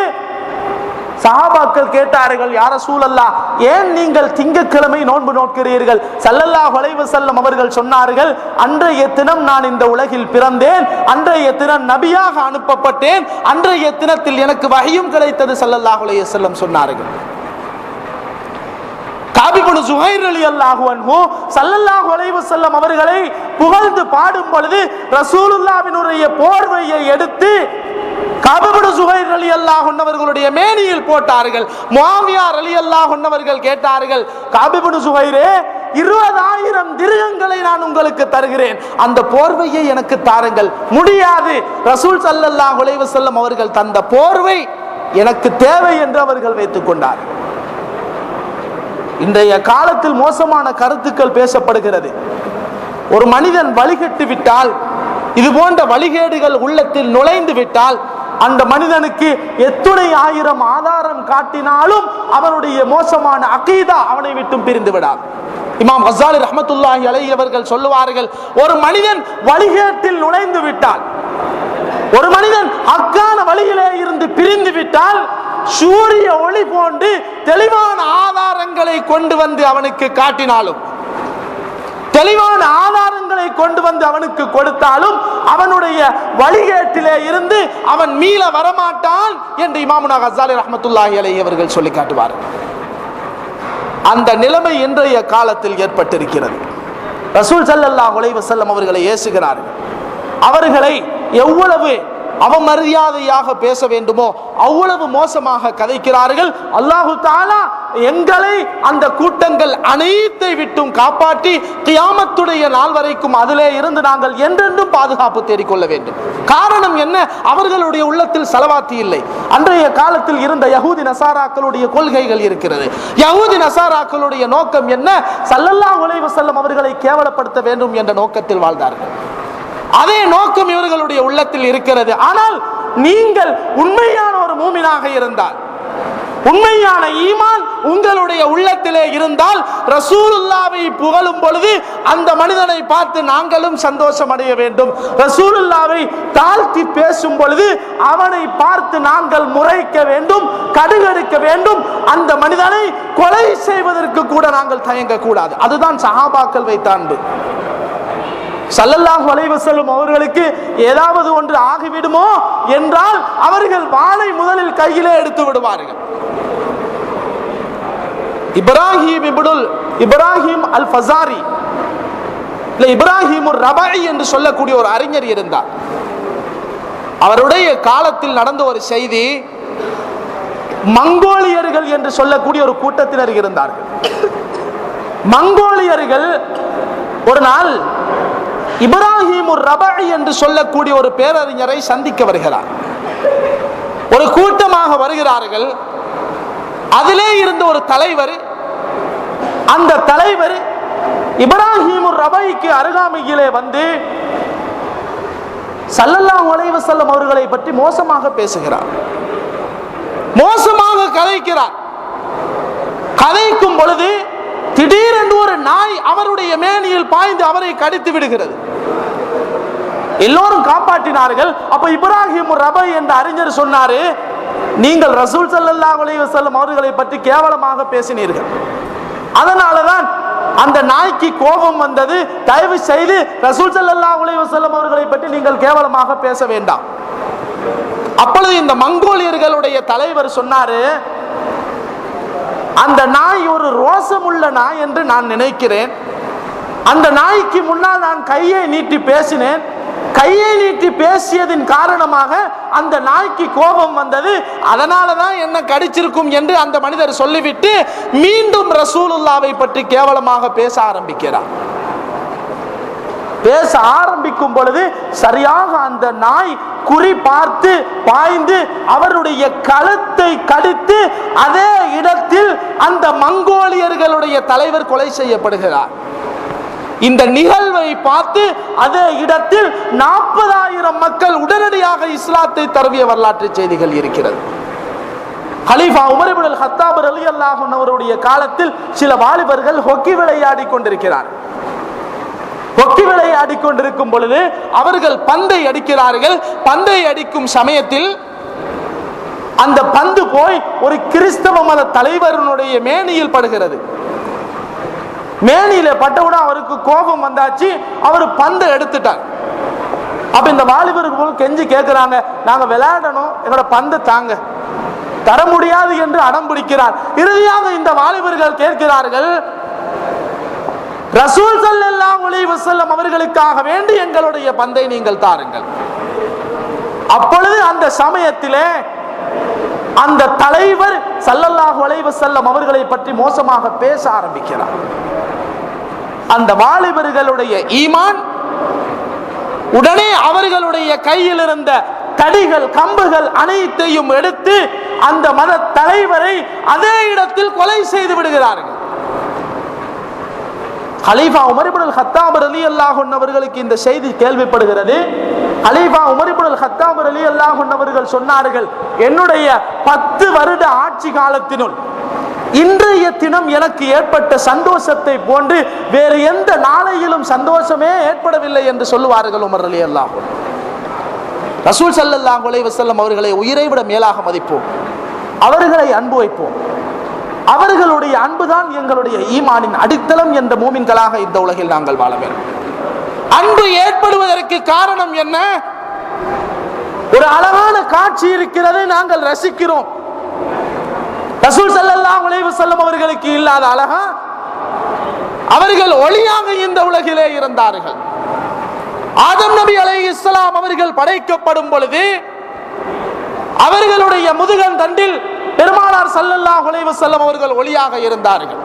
சஹாபாக்கள் கேட்டார்கள், யா ரசூலல்லாஹ், ஏன் நீங்கள் திங்கட்கிழமை நோன்பு நோக்கிறீர்கள்? ஸல்லல்லாஹு அலைஹி வஸல்லம் அவர்கள் சொன்னார்கள், அன்றைய தினம் நான் இந்த உலகில் பிறந்தேன், அன்றைய தினம் நபியாக அனுப்பப்பட்டேன், அன்றைய தினத்தில் எனக்கு வஹீயும் கிடைத்தது ஸல்லல்லாஹு அலைஹி வஸல்லம் சொன்னார்கள். காபிபுன் சுஹைர் ரலியல்லாஹு அன்ஹு ஸல்லல்லாஹு அலைஹி வஸல்லம் அவர்களை புகழ்ந்து பாடும் பொழுது ரசூலுல்லாஹ்வினுடைய போர்வையை எடுத்து கஅப் இப்னு ஸுஹைர் ரலியல்லாஹு அன்ஹு அவர்களுடைய மேனியில் போட்டார்கள். முஆவியா ரலியல்லாஹு அன்ஹு அவர்கள் கேட்டார்கள், கஅப் இப்னு ஸுஹைரே, 20,000 திர்ஹங்களை நான் உங்களுக்கு தருகிறேன், அந்த போர்வையை எனக்கு தாருங்கள். முடியாது, ரசூல் ஸல்லல்லாஹு அலைஹி வஸல்லம் அவர்கள் தந்த போர்வை எனக்கு தேவை என்று அவர்கள் வைத்துக் கொண்டார். இன்றைய காலத்தில் மோசமான கருத்துக்கள் பேசப்படுகிறது. ஒரு மனிதன் வழிகட்டு விட்டால், இது போன்ற வழிகேடுகள் உள்ளத்தில் நுழைந்து விட்டால், அந்த மனிதனுக்கு எத்துணை ஆயிரம் ஆதாரம் காட்டினாலும் அவனுடைய மோசமான அகீதா அவனை விட்டும் பிரிந்து விடாது. இமாம் கஸாலி ரஹ்மத்துல்லாஹி அலைஹி அவர்கள் சொல்லுவார்கள், ஒரு மனிதன் வழிகேட்டில் நுழைந்து விட்டால், ஒரு மனிதன் ஹக்கான வழியிலே இருந்து பிரிந்து விட்டால், சூரிய ஒளி போன்று தெளிவான ஆதாரங்களை கொண்டு வந்து அவனுக்கு காட்டினாலும், தெளிவான ஆதாரங்களை கொண்டு வந்து அவனுக்கு கொடுத்தாலும், அவனுடைய வழிகேட்டிலே இருந்து அவன் மீள வரமாட்டான் என்று இமாமுனா கஸாலி ரஹ்மத்துல்லாஹி அலைஹி அவர்கள் சொல்லி காட்டுவார். அந்த நிலைமை இன்றைய காலத்தில் ஏற்பட்டிருக்கிறது. ரசூல் ஸல்லல்லாஹு அலைஹி வஸல்லம் அவர்களை ஏசுகிறார்கள். அவர்களை எவ்வளவு அவமரியாதையாக பேச வேண்டுமோ அவ்வளவு மோசமாக கதைக்கிறார்கள். அல்லாஹு தஆலா எங்களை அந்த கூட்டங்கள் அனைத்தை விட்டும் காப்பாற்றி கியாமத்துடைய நாள் வரைக்கும் அதிலே இருந்து நாங்கள் என்றென்றும் பாதுகாப்பு தேடிக்கொள்ள வேண்டும். காரணம் என்ன? அவர்களுடைய உள்ளத்தில் ஸலவாத்தி இல்லை. அன்றைய காலத்தில் இருந்த யஹூதி நசாராக்களுடைய கொள்கைகள் இருக்கிறது. யஹூதி நசாராக்களுடைய நோக்கம் என்ன? ஸல்லல்லாஹு அலைஹி வஸல்லம் அவர்களை கேவலப்படுத்த வேண்டும் என்ற நோக்கத்தில் வாழ்ந்தார்கள். அதே நோக்கம் இவர்களுடைய உள்ளத்தில் இருக்கிறது. ஆனால் நீங்கள் உண்மையான ஒரு மூமினாக இருந்தால், உண்மையான ஈமான் உங்களுடைய உள்ளத்திலே இருந்தால், ரசூலுல்லாவை புகழும் பொழுது அந்த மனிதனை பார்த்து நாங்களும் சந்தோஷம் அடைய வேண்டும். ரசூலுல்லாவை தாழ்த்தி பேசும் பொழுது அவனை பார்த்து நாங்கள் முறைக்க வேண்டும், கடுகடுக்க வேண்டும். அந்த மனிதனை கொலை செய்வதற்கு கூட நாங்கள் தயங்க கூடாது. அதுதான் சஹாபாக்கள் வைத்த அன்பு. ஸல்லல்லாஹு அலைஹி வஸல்லம் அவர்களுக்கு ஏதாவது ஒன்று ஆகிவிடுமோ என்றால் அவர்கள் வாளை முதலில் கையிலே எடுத்து விடுவார்கள். இப்ராஹிம் அல் ஃபஸாரி, இப்ராஹிம் ரபை என்று சொல்லக்கூடிய ஒரு அறிஞர் இருந்தார். அவருடைய காலத்தில் நடந்த ஒரு செய்தி, மங்கோலியர்கள் என்று சொல்லக்கூடிய ஒரு கூட்டத்தினர் இருந்தார்கள். மங்கோலியர்கள் ஒரு நாள் இப்ராஹிம் ரபை என்று சொல்லக்கூடிய ஒரு பேரறிஞரை சந்திக்க வருகிறார். ஒரு கூட்டமாக வருகிறார்கள். அதிலே இருந்த ஒரு தலைவர், அந்த தலைவர் இப்ராஹிம் ரபைக்கு அருகாமையிலே வந்து ஸல்லல்லாஹு அலைஹி வஸல்லம் அவர்களை பற்றி மோசமாக பேசுகிறார், மோசமாக கதைக்கிறார். கதைக்கும் பொழுது திடீரென்று ஒரு நாய் அவருடைய மேனியில் பாய்ந்து அவரை கடித்து விடுகிறது. எல்லோரும் காப்பாற்றினார்கள். அப்ப இப்ராஹிம் ரபை என்ற அறிஞர் சொன்னாரு, நீங்கள் ரசூல் ஸல்லல்லாஹு அலைஹி வஸல்லம் அவர்களை பற்றி கேவலமாக பேசினீர்கள், அதனாலதான் அந்த நாய்க்கு கோபம் வந்தது. தயவு செய்து ரசூல் ஸல்லல்லாஹு அலைஹி வஸல்லம் அவர்களை பற்றி நீங்கள் கேவலமாக பேச வேண்டாம். அப்பொழுது இந்த மங்கோலியர்களுடைய தலைவர் சொன்னாரு, அந்த நாய் ஒரு ரோசமுள்ள நாய் என்று நான் நினைக்கிறேன். அந்த நாய்க்கு முன்னால் நான் கையை நீட்டி பேசினேன். கையை நீட்டி பேசியதின் காரணமாக அந்த நாய்க்கு கோபம் வந்தது, அதனாலதான் என்ன கடிச்சிருக்கும் என்று அந்த மனிதர் சொல்லிவிட்டு மீண்டும் ரசூலுல்லாவை பற்றி கேவலமாக பேச ஆரம்பிக்கிறார். பேச ஆரம்பிக்கும் பொழுது சரியாக அந்த நாய் குறி பார்த்து பாய்ந்து அவருடைய கழுத்தை கடித்து அதே இடத்தில் அந்த மங்கோலியர்களுடைய தலைவர் கொலை செய்யப்படுகிறார். இந்த நிகழ்வை பார்த்து அதே இடத்தில் 40,000 மக்கள் உடனடியாக இஸ்லாத்தை தழுவிய வரலாற்று செய்திகள் இருக்கிறது. கலீஃபா உமர் இப்னு அல் கத்தாப் ரலியல்லாஹு அன்ஹு அவருடைய காலத்தில் சில வாலிபர்கள் ஹொக்கி விளையாடி கொண்டிருக்கிறார். ஹொக்கி விளையாடி கொண்டிருக்கும் பொழுது அவர்கள் பந்தை அடிக்கிறார்கள். பந்தை அடிக்கும் சமயத்தில் அந்த பந்து போய் ஒரு கிறிஸ்தவ மத தலைவருடைய மேனியில் படுகிறது. மேனியில பட்டவுடன் அவருக்கு கோபம் வந்தாச்சு. அவர் பந்தை எடுத்துட்டார். அப்ப இந்த வாலிபர்கள் கெஞ்சி கேட்கிறாங்க, நாங்க விளையாடணும், எங்களோட பந்து தாங்க. தர முடியாது என்று அடம் பிடிக்கிறார். இறுதியாக இந்த வாலிபர்கள் கேட்கிறார்கள், ரசூல் ஸல்லல்லாஹு அலைஹி வஸல்லம் அவர்களுக்காக வேண்டி எங்களுடைய பந்தை நீங்கள் தாருங்கள். அப்பொழுது அந்த சமயத்திலே அந்த தலைவர் ஸல்லல்லாஹு அலைஹி வஸல்லம் அவர்களை பற்றி மோசமாக பேச ஆரம்பிக்கிறார். அந்த வாலிபர்களுடைய ஈமான் உடனே அவர்களுடைய கையில் இருந்த தடிகள் கம்புகள் அனைத்தையும் எடுத்து அந்த மத தலைவரை அதே இடத்தில் கொலை செய்து விடுகிறார்கள். கலீஃபா உமர் இப்னுல் கத்தாப் ரலியல்லாஹு அன்ஹு அவர்களுக்கு இந்த செய்தி கேள்விப்படுகிறது. கலீஃபா உமர் இப்னுல் கத்தாப் ரலியல்லாஹு அன்ஹு அவர்கள் சொன்னார்கள், என்னுடைய 10 வருட ஆட்சி காலத்தினுள் இன்றைய தினம் எனக்கு ஏற்பட்ட சந்தோஷத்தை போன்று வேறு எந்த நாளையிலும் சந்தோஷமே ஏற்படவில்லை என்று சொல்லுவார்கள் உமர் ரலியல்லாஹு அன்ஹு. ரசூல் ஸல்லல்லாஹு அலைஹி வஸல்லம் அவர்களை உயிரை விட மேலாக மதிப்போம், அவர்களை அன்பு வைப்போம். அவர்களுடைய அன்புதான் எங்களுடைய ஈமானின் அடித்தளம் என்ற மூமின்களாக இந்த உலகில் நாங்கள் வாழ வேண்டும். அன்பு ஏற்படுவதற்கு காரணம் என்ன? ஒரு அழகான காட்சி இருக்கிறது, நாங்கள் ரசிக்கிறோம். ரசூல் ஸல்லல்லாஹு அலைஹி வஸல்லம் அவர்களுக்கு இல்லாத அழகா? அவர்கள் ஒளியாக இந்த உலகிலே இருந்தார்கள். ஆதம் நபி அலைஹிஸ்ஸலாம் அவர்கள் படைக்கப்படும் பொழுது அவர்களுடைய முதுகன் தண்டில் பெருமானார் ஸல்லல்லாஹு அலைஹி வஸல்லம் அவர்கள் ஒளியாக இருந்தார்கள்.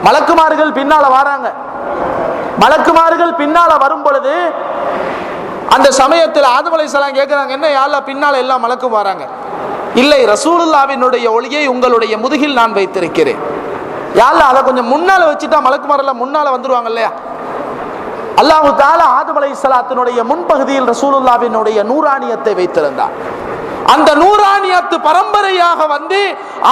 மலக்குமார்கள் பின்னால வராங்க. மலக்குமார்கள் பின்னால வரும் பொழுது அந்த சமயத்தில் ஆதம் அலைஹிஸ்ஸலாம் கேட்கிறாங்க, என்ன யா அல்லாஹ் பின்னால எல்லாம் மலக்கும் வராங்க? இல்லை, ரசூலுல்லாஹ்வினுடைய ஒளியை உங்களுடைய முதுகில் நான் வைத்திருக்கிறேன். யா அல்லாஹ் அதை கொஞ்சம் முன்னால வச்சுட்டா மலக்குமாரெல்லாம் முன்னால வந்துருவாங்க இல்லையா? அல்லாஹு தஆலா ஆதம் அலைஹிஸ்ஸலாத்தினுடைய முன்பகுதியில் ரசூலுல்லாஹ்வினுடைய நூரானியத்தை வைத்திருந்தார். அந்த நூரானியத்து பரம்பரையாக வந்து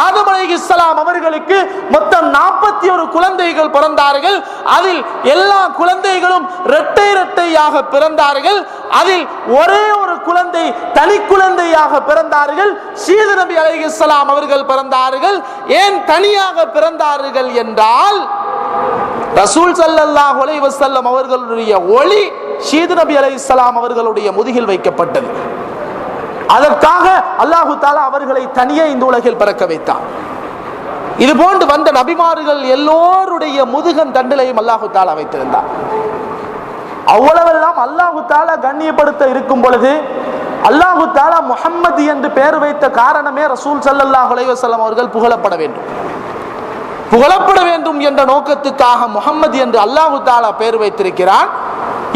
ஆதம் அலைஹிஸ்ஸலாம் அவர்களுக்கு மொத்தம் 41 குழந்தைகள் பிறந்தார்கள். அதில் எல்லா குழந்தைகளும் இரட்டை இரட்டையாக பிறந்தார்கள். அதில் ஒரே ஒரு குழந்தை தனி குழந்தையாக பிறந்தார்கள். ஷீத் நபி அலைஹிஸ்ஸலாம் அவர்கள் பிறந்தார்கள். ஏன் தனியாக பிறந்தார்கள் என்றால், ரசூல் ஸல்லல்லாஹு அலைஹி வஸல்லம் அவர்களுடைய ஒளி ஷீத் நபி அலைஹிஸ்ஸலாம் அவர்களுடைய முதுகில் வைக்கப்பட்டது. அதற்காக அல்லாஹு தஆலா அவர்களை தனியே இந்த உலகில் பிறக்க வைத்தார். இது போன்று வந்த நபிமார்கள் எல்லோருடைய முதுகன் தண்டிலையும் அல்லாஹு தஆலா வைத்திருந்தார். அவ்வளவெல்லாம் அல்லாஹு தஆலா கண்ணியப்படுத்த இருக்கும் பொழுது அல்லாஹு தஆலா முஹம்மது என்று பெயர் வைத்த காரணமே ரசூல் ஸல்லல்லாஹு அலைஹி வஸல்லம் அவர்கள் புகழப்பட வேண்டும், புகழப்பட வேண்டும் என்ற நோக்கத்துக்காக முஹம்மது என்று அல்லாஹு தஆலா பெயர் வைத்திருக்கிறான்.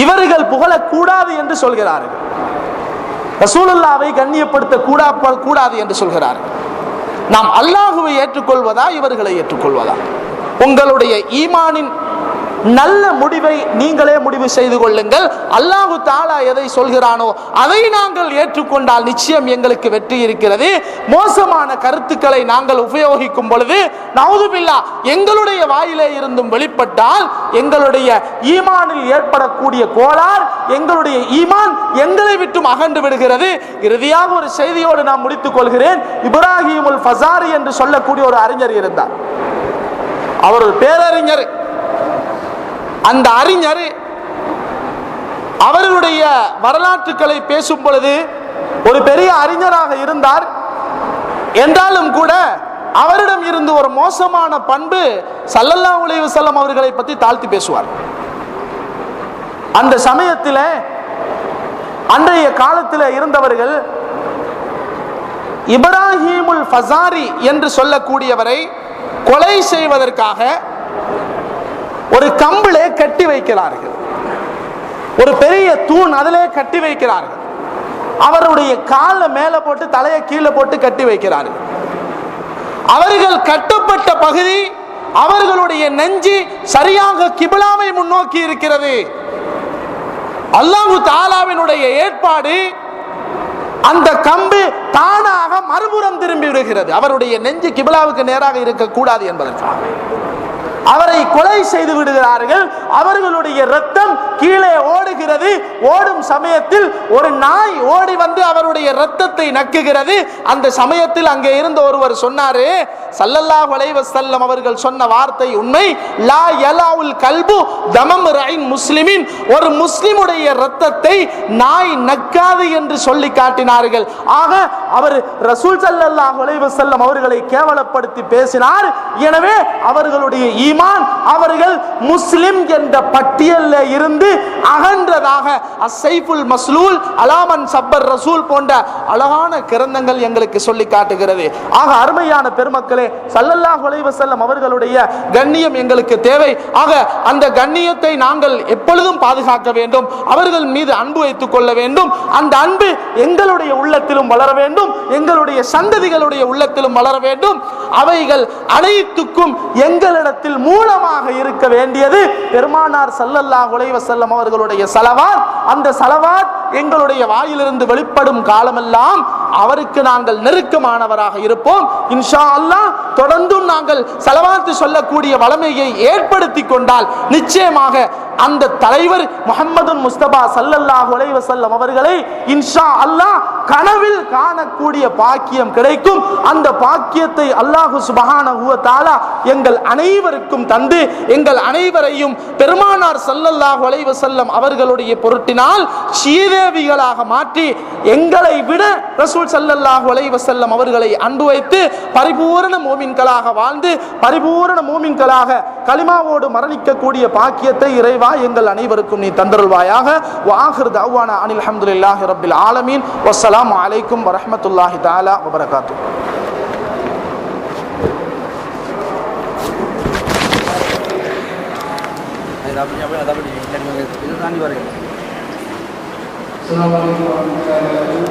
இவர்கள் புகழக்கூடாது என்று சொல்கிறார்கள். ரசூலுல்லாஹ்வை கண்ணியப்படுத்த கூடாது என்று சொல்கிறார். நாம் அல்லாஹ்வை ஏற்றுக்கொள்வதா இவர்களை ஏற்றுக்கொள்வதா? உங்களுடைய ஈமானின் நல்ல முடிவை நீங்களே முடிவு செய்து கொள்ளுங்கள். அல்லாஹு தஆலா எதை சொல்கிறானோ அதை நாங்கள் ஏற்றுக்கொண்டால் நிச்சயம் எங்களுக்கு வெற்றி இருக்கிறது. மோசமான கருத்துக்களை நாங்கள் உபயோகிக்கும் பொழுது நவுதுபில்லாஹ் எங்களுடைய வாயிலே இருந்தும் வெளிப்பட்டால் எங்களுடைய ஈமானில் ஏற்படக்கூடிய கோளாறு, எங்களுடைய ஈமான் எங்களை விட்டும் அகன்று விடுகிறது. இறுதியாக ஒரு செய்தியோடு நான் முடித்துக் கொள்கிறேன். இப்ராஹிமுல் ஃபஸாரி என்று சொல்லக்கூடிய ஒரு அறிஞர் இருந்தார். அவர் ஒரு பேரறிஞர். அந்த அறிஞர் அவர்களுடைய வரலாற்றுக்களை பேசும் பொழுது ஒரு பெரிய அறிஞராக இருந்தார் என்றாலும் கூட அவரிடம் இருந்து ஒரு மோசமான பண்பு ஸல்லல்லாஹு அலைஹி வஸல்லம் அவர்களை பற்றி தாழ்த்தி பேசுவார். அந்த சமயத்தில் அன்றைய காலத்தில் இருந்தவர்கள் இப்ராஹிமுல் ஃபஸாரி என்று சொல்லக்கூடியவரை கொலை செய்வதற்காக ஒரு கம்பிலே கட்டி வைக்கிறார்கள். ஒரு பெரிய தூண் அதிலே கட்டி வைக்கிறார்கள். அவருடைய காலை மேலே போட்டு தலையை கீழே போட்டு கட்டி வைக்கிறார்கள். அவர்கள் கட்டப்பட்ட பகுதி அவர்களுடைய நெஞ்சு சரியாக கிபிலாவை முன்னோக்கி இருக்கிறது. அல்லாஹு தஆலாவினுடைய ஏற்பாடு அந்த கம்பு தானாக மறுபுறம் திரும்பி விடுகிறது. அவருடைய நெஞ்சு கிபிலாவுக்கு நேராக இருக்கக்கூடாது என்பதற்காக அவரை கொலை செய்து விடுகிறார்கள். அவர்களுடைய இரத்தம் கீழே ஓடுகிறது. ஓடும் சமயத்தில் ஒரு நாய் ஓடி வந்து அவருடைய இரத்தத்தை நக்குகிறது. அந்த சமயத்தில் அங்கே இருந்த ஒருவர் சொன்னாரு, ஸல்லல்லாஹு அலைஹி வஸல்லம் அவர்கள் சொன்ன வார்த்தை உண்மை. லா யலாவுல் கல்பு தமம் ரைன் முஸ்லிமின், ஒரு முஸ்லிமுடைய இரத்தத்தை நாய் நக்காது என்று சொல்லி காட்டினார்கள். ஆக அவர் ரசூல் ஸல்லல்லாஹு அலைஹி வஸல்லம் அவர்களை கேவலப்படுத்தி பேசினார். எனவே அவர்களுடைய ஈமான் அவர்கள் முஸ்லிம் என்ற பட்டியலில் இருந்து அகன்றதாக அஸ்ஸைஃபுல் மஸ்லூல் அலாமன் சப்பர் ரசூல் போன்ற அழகான கிரந்தங்கள் எங்களுக்கு சொல்லி காட்டுகிறது. ஆக அருமையான பெருமக்களே, ஸல்லல்லாஹு அலைஹி வஸல்லம் அவர்களுடைய கண்ணியம் எங்களுக்கு தேவை. ஆக அந்த கண்ணியத்தை நாங்கள் எப்பொழுதும் பாதுகாக்க வேண்டும். அவர்கள் மீது அன்பு வைத்துக் கொள்ள வேண்டும். அந்த அன்பு எங்களுடைய உள்ளத்திலும் வளர வேண்டும், எங்களுடைய சந்ததிகளுடைய உள்ளத்திலும் வளர வேண்டும். அவைகள் அனைத்துக்கும் எங்களிடத்தில் மூலமாக இருக்க வேண்டியது பெருமானார் ஸல்லல்லாஹு அலைஹி வஸல்லம் அவர்களுடைய ஸலவாத். அந்த ஸலவாத் எங்களுடைய வாயிலிருந்து வெளிப்படும் காலமெல்லாம் அவருக்கு நாங்கள் நெருக்கமானவராக இருப்போம். இன்ஷா அல்லாஹ் தொடர்ந்தும் நாங்கள் ஸலவாத் சொல்லக்கூடிய வளமையை ஏற்படுத்தி கொண்டால் நிச்சயமாக அந்த தலைவர் முஹம்மது முஸ்தபா ஸல்லல்லாஹு அலைஹி வஸல்லம் அவர்களை இன்ஷா அல்லாஹ் கனவில் காணக்கூடிய பாக்கியம் கிடைக்கும். அந்த பாக்கியத்தை அல்லாஹ் சுப்ஹானஹு வ தஆலா எங்கள் அனைவருக்கும் தந்து எங்கள் அனைவரையும் பெருமானார் ஸல்லல்லாஹு அலைஹி வஸல்லம் அவர்களுடைய பொருட்டினால் சீதேவிகளாக மாற்றி எங்களை விட ரசூல் ஸல்லல்லாஹு அலைஹி வஸல்லம் அவர்களை அன்பு வைத்து பரிபூரண மூமின்களாக வாழ்ந்து பரிபூரண மூமின்களாக கலிமாவோடு மரணிக்கக்கூடிய பாக்கியத்தை இறைவா எங்கள் அனைவருக்கும் நீ தந்தருள்வாயாக. வ ஆகிர் தஅவானா அனில் ஹம்துலில்லாஹி ரப்பில் ஆலமீன். வஸ்ஸலாமு அலைக்கும் வரஹ்மத்துல்லாஹி தஆலா வ பரகாத்துஹு. Assalamualaikum warahmatullahi wabarakatuh.